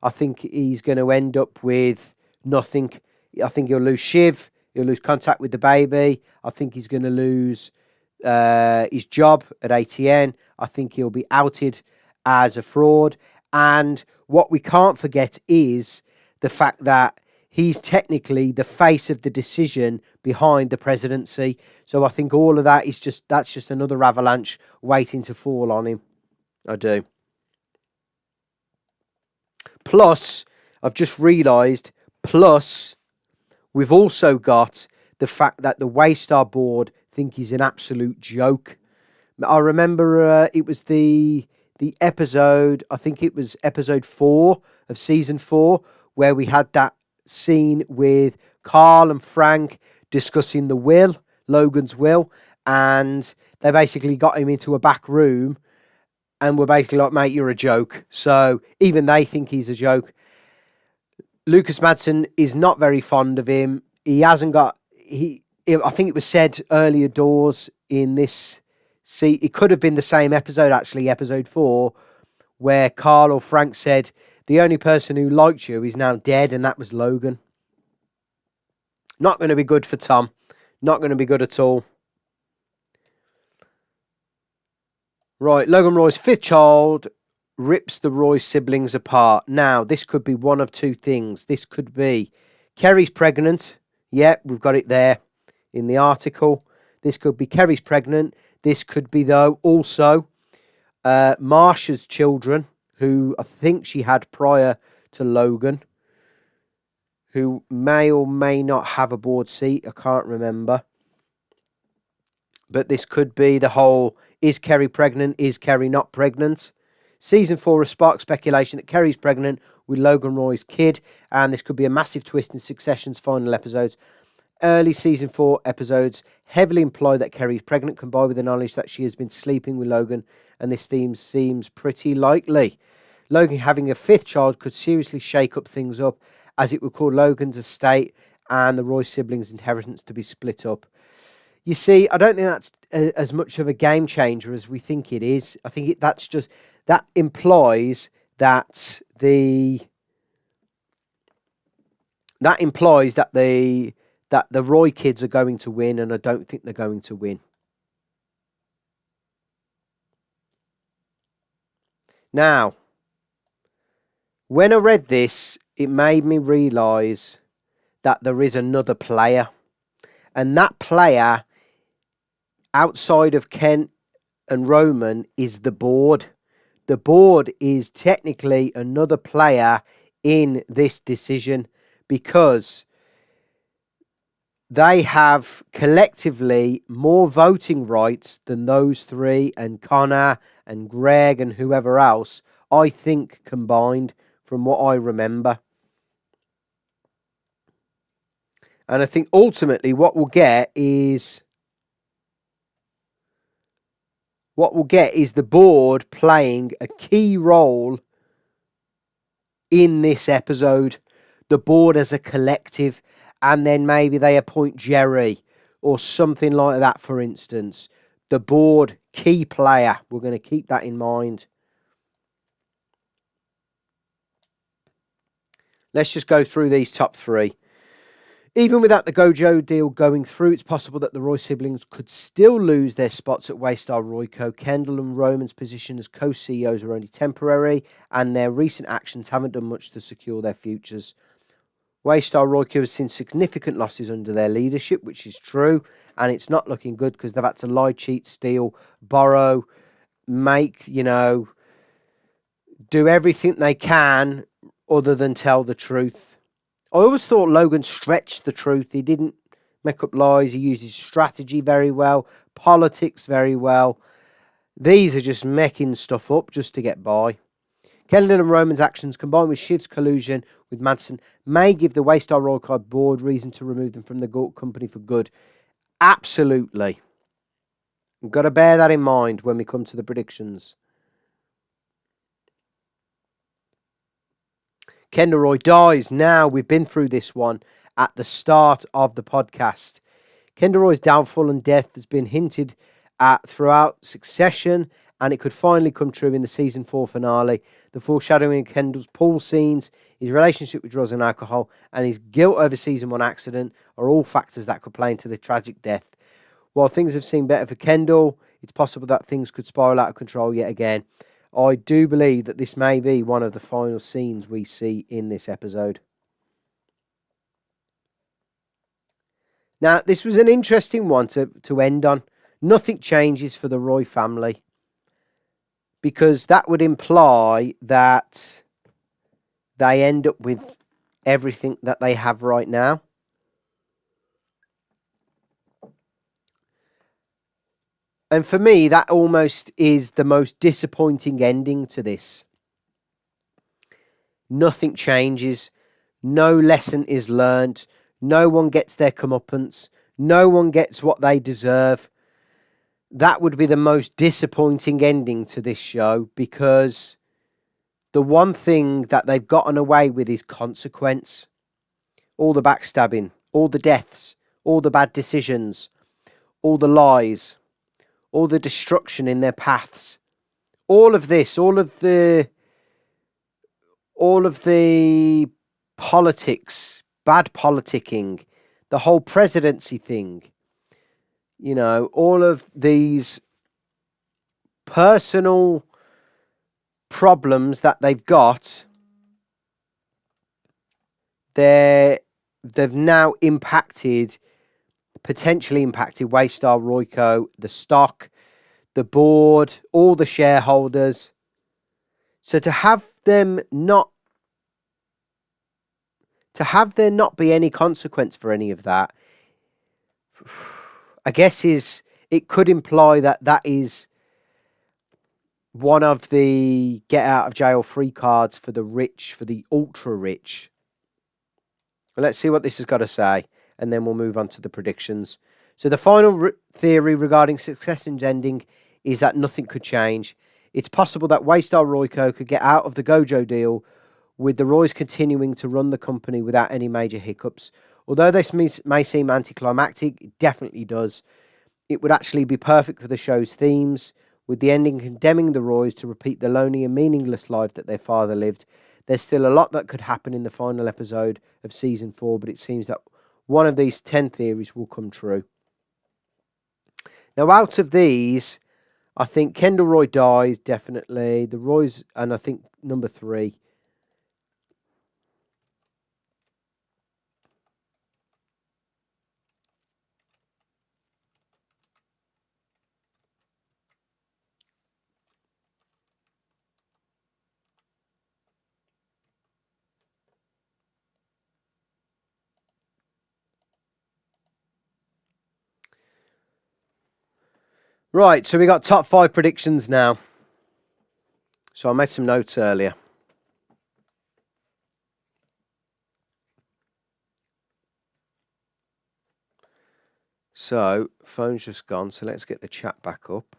I think he's going to end up with nothing. I think he'll lose Shiv. He'll lose contact with the baby. I think he's going to lose his job at ATN. I think he'll be outed as a fraud. And what we can't forget is the fact that he's technically the face of the decision behind the presidency. So I think all of that is that's just another avalanche waiting to fall on him. I do. Plus, I've just realised, we've also got the fact that the Waystar board think he's an absolute joke. I remember it was the episode, I think it was episode 4 of season 4, where we had that scene with Carl and Frank discussing the will, Logan's will, and they basically got him into a back room and were basically like, mate, you're a joke. So even they think he's a joke. Lucas Madsen is not very fond of him. He hasn't got... I think it was said earlier doors in this... See, it could have been the same episode, actually, episode 4, where Carl or Frank said, the only person who liked you is now dead, and that was Logan. Not going to be good for Tom. Not going to be good at all. Right, Logan Roy's 5th child rips the Roy siblings apart. Now, this could be one of two things. This could be Kerry's pregnant. Yeah, we've got it there in the article. This could be Kerry's pregnant. This could be, though, also Marsha's children, who I think she had prior to Logan, who may or may not have a board seat. I can't remember. But this could be the whole, is Kerry pregnant? Is Kerry not pregnant? Season 4 has sparked speculation that Kerry's pregnant with Logan Roy's kid, and this could be a massive twist in Succession's final episodes. Early season 4 episodes heavily imply that Kerry is pregnant, combined with the knowledge that she has been sleeping with Logan, and this theme seems pretty likely. Logan having a fifth child could seriously shake up things up, as it would cause Logan's estate and the Roy siblings' inheritance to be split up. You see, I don't think that's as much of a game changer as we think it is. I think that implies that the Roy kids are going to win, and I don't think they're going to win. Now, when I read this, it made me realise that there is another player, and that player outside of Kent and Roman is the board. The board is technically another player in this decision because they have collectively more voting rights than those three and Connor and Greg and whoever else, I think, combined from what I remember. And I think ultimately what we'll get is the board playing a key role in this episode. The board as a collective, and then maybe they appoint Jerry or something like that, for instance. The board, key player. We're going to keep that in mind. Let's just go through these top three. Even without the Gojo deal going through, it's possible that the Roy siblings could still lose their spots at Waystar Royco. Kendall and Roman's position as co-CEOs are only temporary, and their recent actions haven't done much to secure their futures. Waystar Royco has seen significant losses under their leadership, which is true, and it's not looking good because they've had to lie, cheat, steal, borrow, do everything they can other than tell the truth. I always thought Logan stretched the truth. He didn't make up lies. He used his strategy very well, politics very well. These are just making stuff up just to get by. Kendall and Roman's actions, combined with Shiv's collusion with Madsen, may give the Waystar Royal Card board reason to remove them from the company for good. Absolutely. We've got to bear that in mind when we come to the predictions. Kendall Roy dies. Now, we've been through this one at the start of the podcast. Kendall Roy's downfall and death has been hinted at throughout Succession, and it could finally come true in the season 4 finale. The foreshadowing of Kendall's pool scenes, his relationship with drugs and alcohol, and his guilt over season 1 accident are all factors that could play into the tragic death. While things have seemed better for Kendall, it's possible that things could spiral out of control yet again. I do believe that this may be one of the final scenes we see in this episode. Now, this was an interesting one to end on. Nothing changes for the Roy family, because that would imply that they end up with everything that they have right now. And for me, that almost is the most disappointing ending to this. Nothing changes. No lesson is learned. No one gets their comeuppance. No one gets what they deserve. That would be the most disappointing ending to this show, because the one thing that they've gotten away with is consequence. All the backstabbing, all the deaths, all the bad decisions, all the lies, all the destruction in their paths. All of this, all of the politics, bad politicking, the whole presidency thing, all of these personal problems that they've got, they've now potentially impacted Waystar Royco, the stock, the board, all the shareholders. So to have there not be any consequence for any of that, I guess it it could imply that that is one of the get out of jail free cards for the rich, for the ultra rich. Well, let's see what this has got to say, and then we'll move on to the predictions. So the final theory regarding succession's ending is that nothing could change. It's possible that Waystar Royco could get out of the Gojo deal, with the Roys continuing to run the company without any major hiccups. Although this may seem anticlimactic, it definitely does. It would actually be perfect for the show's themes, with the ending condemning the Roys to repeat the lonely and meaningless life that their father lived. There's still a lot that could happen in the final episode of Season 4, but it seems that one of these 10 theories will come true. Now, out of these, I think Kendall Roy dies, definitely. The Roys, and I think number 3. Right, so we got top 5 predictions now. So I made some notes earlier. So, phone's just gone, so let's get the chat back up.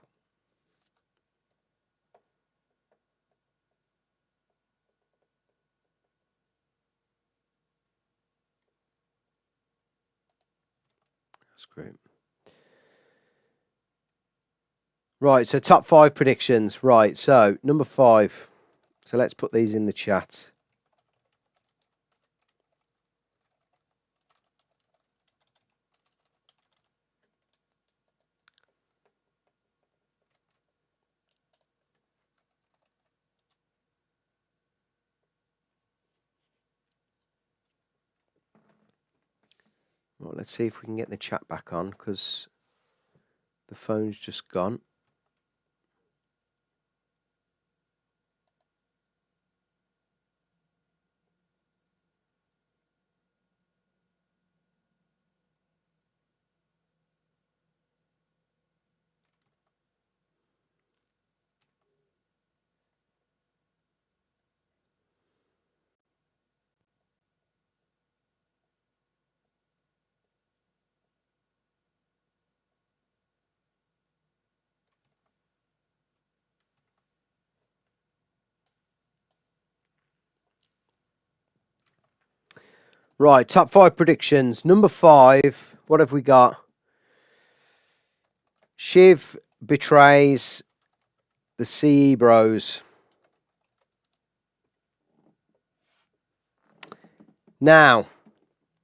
That's great. Right, so top 5 predictions. Right, so number 5. So let's put these in the chat. Well, let's see if we can get the chat back on, because the phone's just gone. Right, top 5 predictions. Number 5, what have we got? Shiv betrays the CE Bros. Now,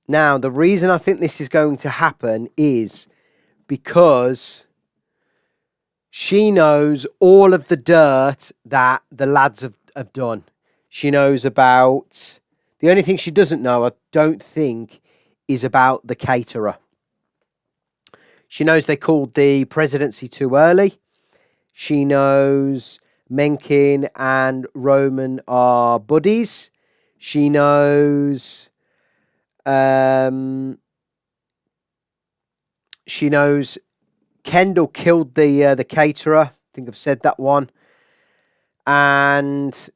the reason I think this is going to happen is because she knows all of the dirt that the lads have done. She knows about... The only thing she doesn't know, I don't think, is about the caterer. She knows they called the presidency too early. She knows Mencken and Roman are buddies. She knows... she knows Kendall killed the caterer. I think I've said that one. And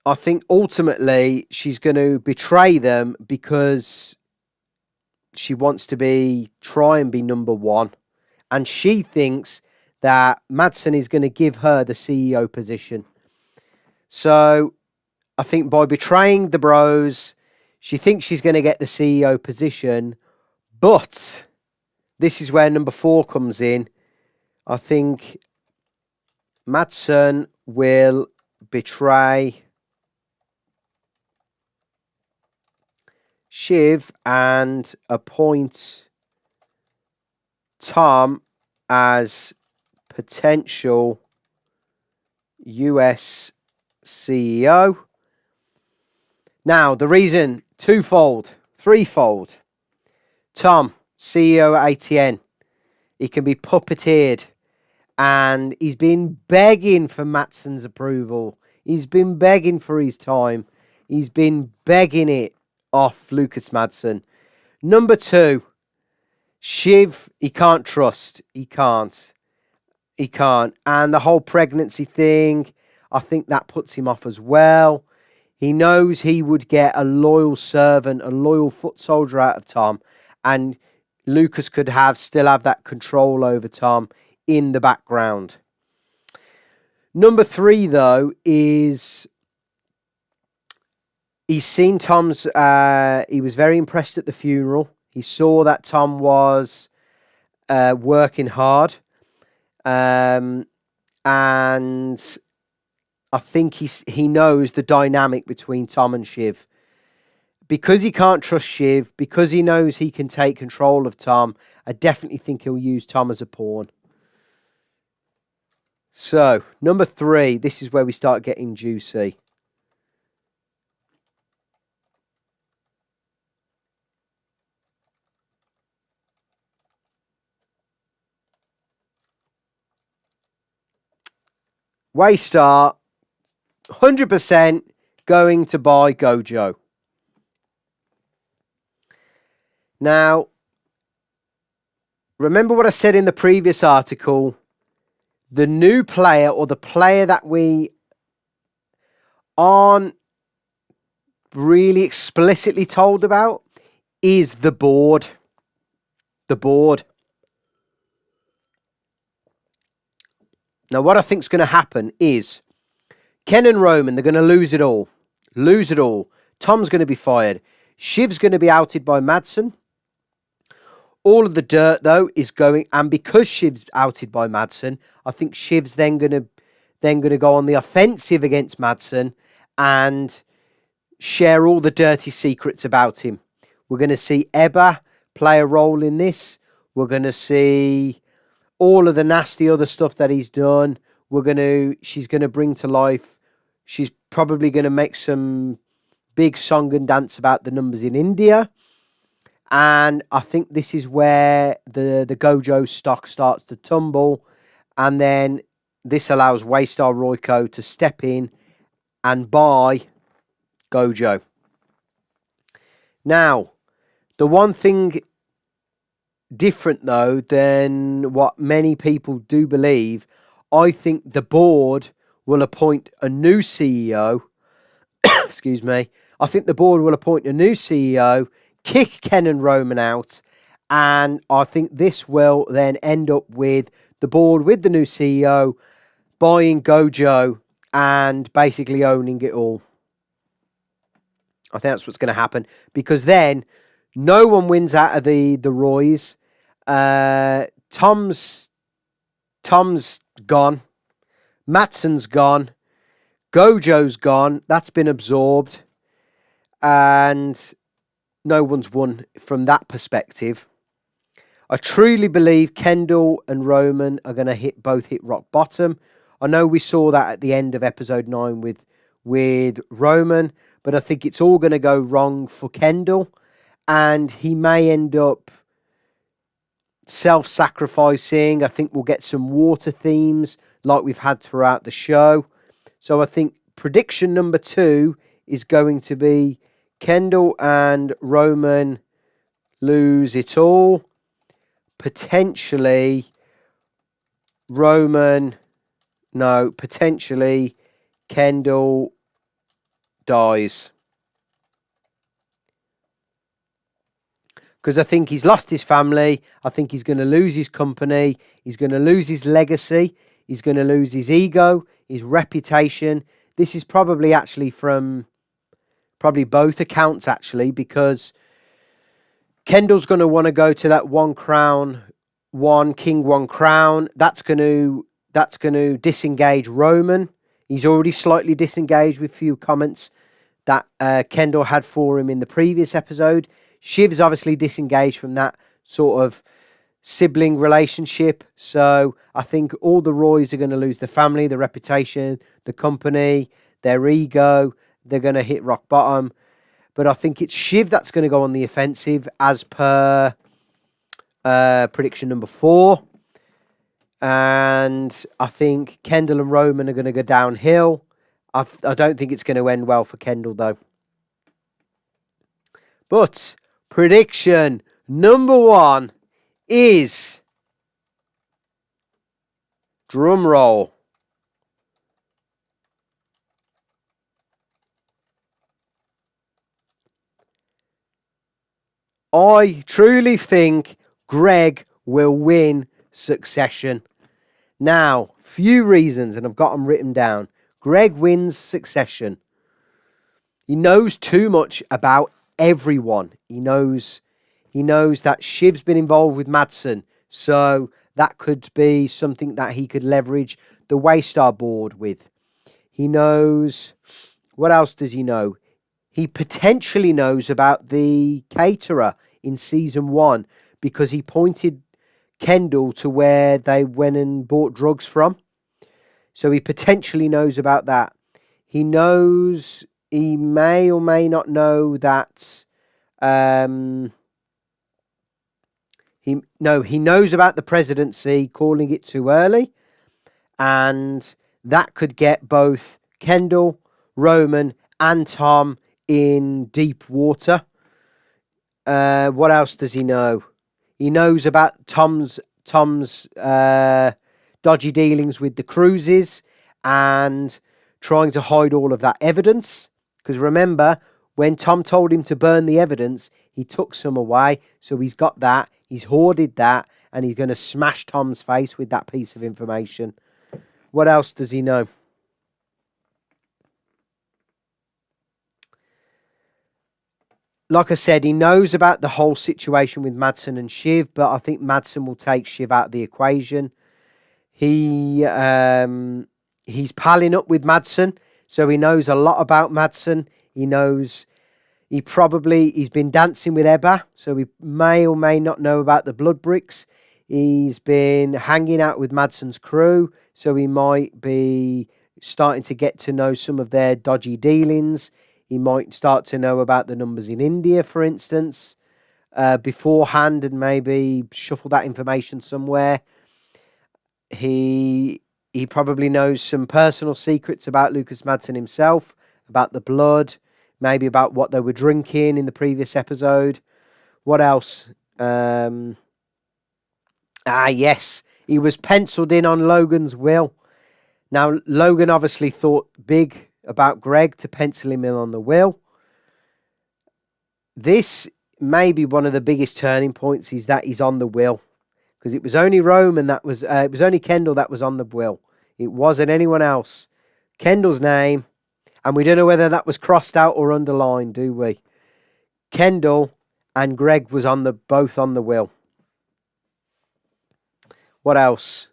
I think ultimately she's going to betray them because she wants to try and be number 1. And she thinks that Madsen is going to give her the CEO position. So I think by betraying the Bros, she thinks she's going to get the CEO position. But this is where number 4 comes in. I think Madsen will betray Shiv and appoint Tom as potential US CEO. Now, the reason, twofold, threefold. Tom, CEO at ATN, he can be puppeteered, and he's been begging for Madsen's approval. He's been begging for his time. He's been begging it off Lucas Madsen. Number 2, Shiv, he can't trust. He can't. He can't. And the whole pregnancy thing, I think that puts him off as well. He knows he would get a loyal servant, a loyal foot soldier out of Tom, and Lucas could still have that control over Tom in the background. Number 3, though, is he's seen Tom's. He was very impressed at the funeral. He saw that Tom was working hard, and I think he knows the dynamic between Tom and Shiv. Because he can't trust Shiv, because he knows he can take control of Tom, I definitely think he'll use Tom as a pawn. So, number 3, this is where we start getting juicy. Waystar, 100% going to buy Gojo. Now, remember what I said in the previous article? The new player, or the player that we aren't really explicitly told about, is the board. The board. Now, what I think is going to happen is Ken and Roman, they're going to lose it all. Lose it all. Tom's going to be fired. Shiv's going to be outed by Madsen. All of the dirt, though, is going, and because Shiv's outed by Madsen, I think Shiv's then going to go on the offensive against Madsen and share all the dirty secrets about him. We're going to see Ebba play a role in this. We're going to see all of the nasty other stuff that he's done. She's going to bring to life. She's probably going to make some big song and dance about the numbers in India. And I think this is where the Gojo stock starts to tumble. And then this allows Waystar Royco to step in and buy Gojo. Now, the one thing different, though, than what many people do believe, I think the board will appoint a new CEO. Excuse me. I think the board will appoint a new CEO, kick Ken and Roman out, and I think this will then end up with the board, with the new CEO, buying Gojo and basically owning it all. I think that's what's going to happen, because then no one wins out of the Roys. Tom's gone. Madsen's gone. Gojo's gone. That's been absorbed. And no one's won from that perspective. I truly believe Kendall and Roman are going to both hit rock bottom. I know we saw that at the end of episode 9 with Roman, but I think it's all going to go wrong for Kendall, and he may end up self-sacrificing. I think we'll get some water themes like we've had throughout the show. So I think prediction number 2 is going to be Kendall and Roman lose it all. Potentially Kendall dies. Because I think he's lost his family. I think he's going to lose his company. He's going to lose his legacy. He's going to lose his ego, his reputation. This is probably actually from both accounts, actually, because Kendall's going to want to go to that one king, one crown. That's going to disengage Roman. He's already slightly disengaged with a few comments that Kendall had for him in the previous episode. Shiv's obviously disengaged from that sort of sibling relationship. So I think all the Roys are going to lose the family, the reputation, the company, their ego. They're going to hit rock bottom. But I think it's Shiv that's going to go on the offensive as per prediction number 4. And I think Kendall and Roman are going to go downhill. I don't think it's going to end well for Kendall, though. But prediction number 1 is, drum roll, I truly think Greg will win Succession. Now, few reasons, and I've got them written down. Greg wins Succession. He knows too much about everyone. He knows that Shiv's been involved with Madsen, so that could be something that he could leverage the Waystar board with. He knows, what else does he know? He potentially knows about the caterer in season 1 because he pointed Kendall to where they went and bought drugs from. So he potentially knows about that. He may or may not know that he knows about the presidency, calling it too early, and that could get both Kendall, Roman, and Tom in deep water. What else does he know? He knows about Tom's dodgy dealings with the cruises and trying to hide all of that evidence. Because remember, when Tom told him to burn the evidence, he took some away. So he's got that. He's hoarded that. And he's going to smash Tom's face with that piece of information. What else does he know? Like I said, he knows about the whole situation with Madsen and Shiv, but I think Madsen will take Shiv out of the equation. He's palling up with Madsen, so he knows a lot about Madsen. He's been dancing with Ebba, so he may or may not know about the blood bricks. He's been hanging out with Madsen's crew, so he might be starting to get to know some of their dodgy dealings. He might start to know about the numbers in India, for instance, beforehand, and maybe shuffle that information somewhere. He probably knows some personal secrets about Lucas Madsen himself, about the blood, maybe about what they were drinking in the previous episode. What else? Yes, he was penciled in on Logan's will. Now, Logan obviously thought big about Greg to pencil him in on the will. This may be one of the biggest turning points, is that he's on the will. Because it was only Roman it was only Kendall that was on the will. It wasn't anyone else. Kendall's name, and we don't know whether that was crossed out or underlined, do we? Kendall and Greg was both on the will. What else?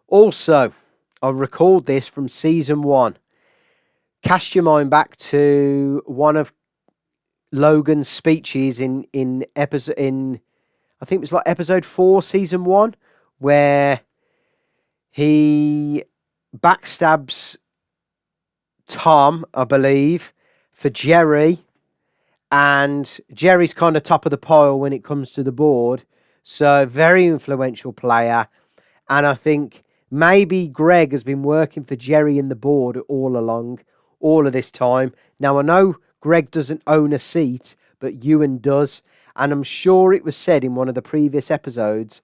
Also, I recalled this from season 1. Cast your mind back to one of Logan's speeches in I think it was like episode 4, season 1, where he backstabs Tom, I believe, for Jerry, and Jerry's kind of top of the pile when it comes to the board. So very influential player, and I think maybe Greg has been working for Jerry in the board all along, all of this time. Now, I know Greg doesn't own a seat, but Ewan does. And I'm sure it was said in one of the previous episodes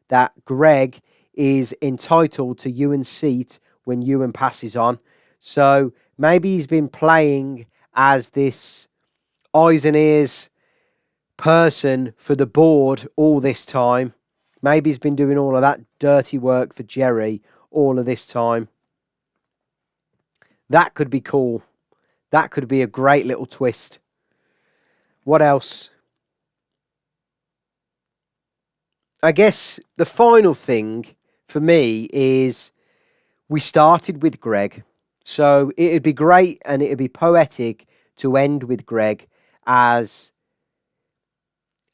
that Greg is entitled to Ewan's seat when Ewan passes on. So maybe he's been playing as this eyes and ears person for the board all this time. Maybe he's been doing all of that dirty work for Jerry all of this time. That could be cool. That could be a great little twist. What else? I guess the final thing for me is we started with Greg. So it'd be great and it'd be poetic to end with Greg as...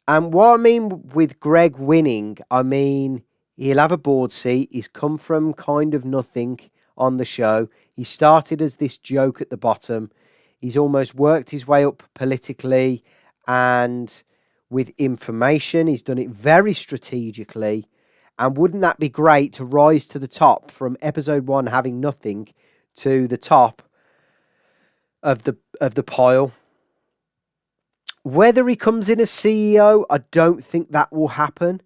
And what I mean with Greg winning, I mean he'll have a board seat. He's come from kind of nothing on the show. He started as this joke at the bottom. He's almost worked his way up politically and with information. He's done it very strategically. And wouldn't that be great to rise to the top from episode 1 having nothing to the top of the pile? Whether he comes in as CEO, I don't think that will happen.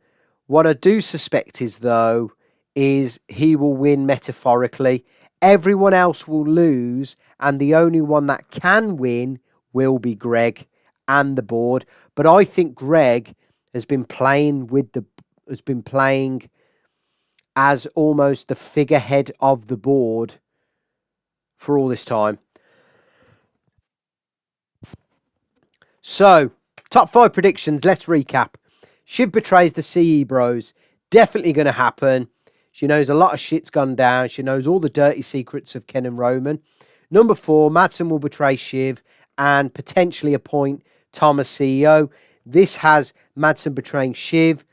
What I do suspect is, though, is he will win metaphorically. Everyone else will lose, and the only one that can win will be Greg and the board. But I think Greg has been playing as almost the figurehead of the board for all this time. So, top 5 predictions. Let's recap. Shiv betrays the CE bros. Definitely going to happen. She knows a lot of shit's gone down. She knows all the dirty secrets of Ken and Roman. Number 4, Madsen will betray Shiv and potentially appoint Tom as CEO. This has Madsen betraying Shiv.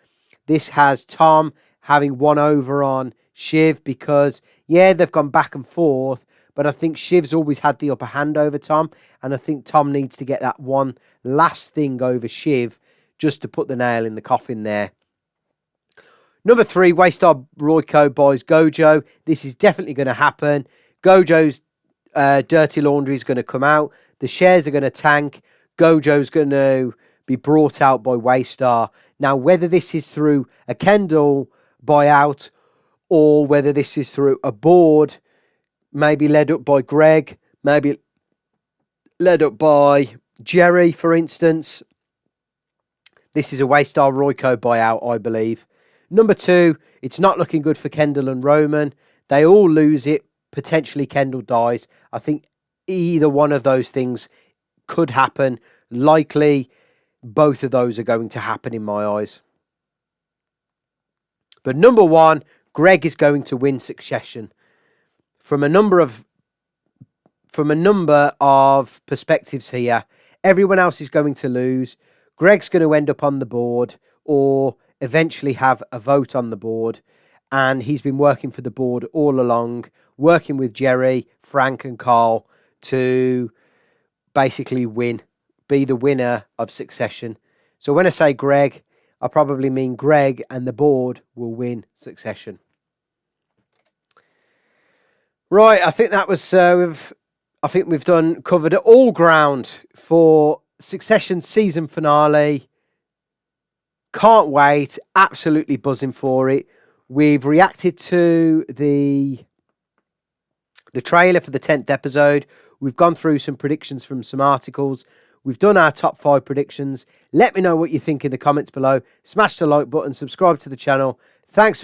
This has Tom having one over on Shiv because, yeah, they've gone back and forth, but I think Shiv's always had the upper hand over Tom, and I think Tom needs to get that one last thing over Shiv just to put the nail in the coffin there. Number 3, Waystar Royco buys Gojo. This is definitely going to happen. Gojo's dirty laundry is going to come out. The shares are going to tank. Gojo's going to be brought out by Waystar. Now, whether this is through a Kendall buyout or whether this is through a board, maybe led up by Greg, maybe led up by Jerry, for instance, this is a Waystar Royco buyout, I believe. Number 2, it's not looking good for Kendall and Roman. They all lose it. Potentially Kendall dies. I think either one of those things could happen. Likely, both of those are going to happen in my eyes. But number 1, Greg is going to win Succession. From a number of perspectives here, everyone else is going to lose. Greg's going to end up on the board or eventually have a vote on the board. And he's been working for the board all along, working with Jerry, Frank and Carl to basically be the winner of Succession. So when I say Greg, I probably mean Greg and the board will win Succession. Right, I think that was we've covered all ground for Succession season finale. Can't wait, absolutely buzzing for it. We've reacted to the trailer for the 10th episode. We've gone through some predictions from some articles. We've done our top 5 predictions. Let me know what you think in the comments below. Smash the like button, subscribe to the channel. Thanks.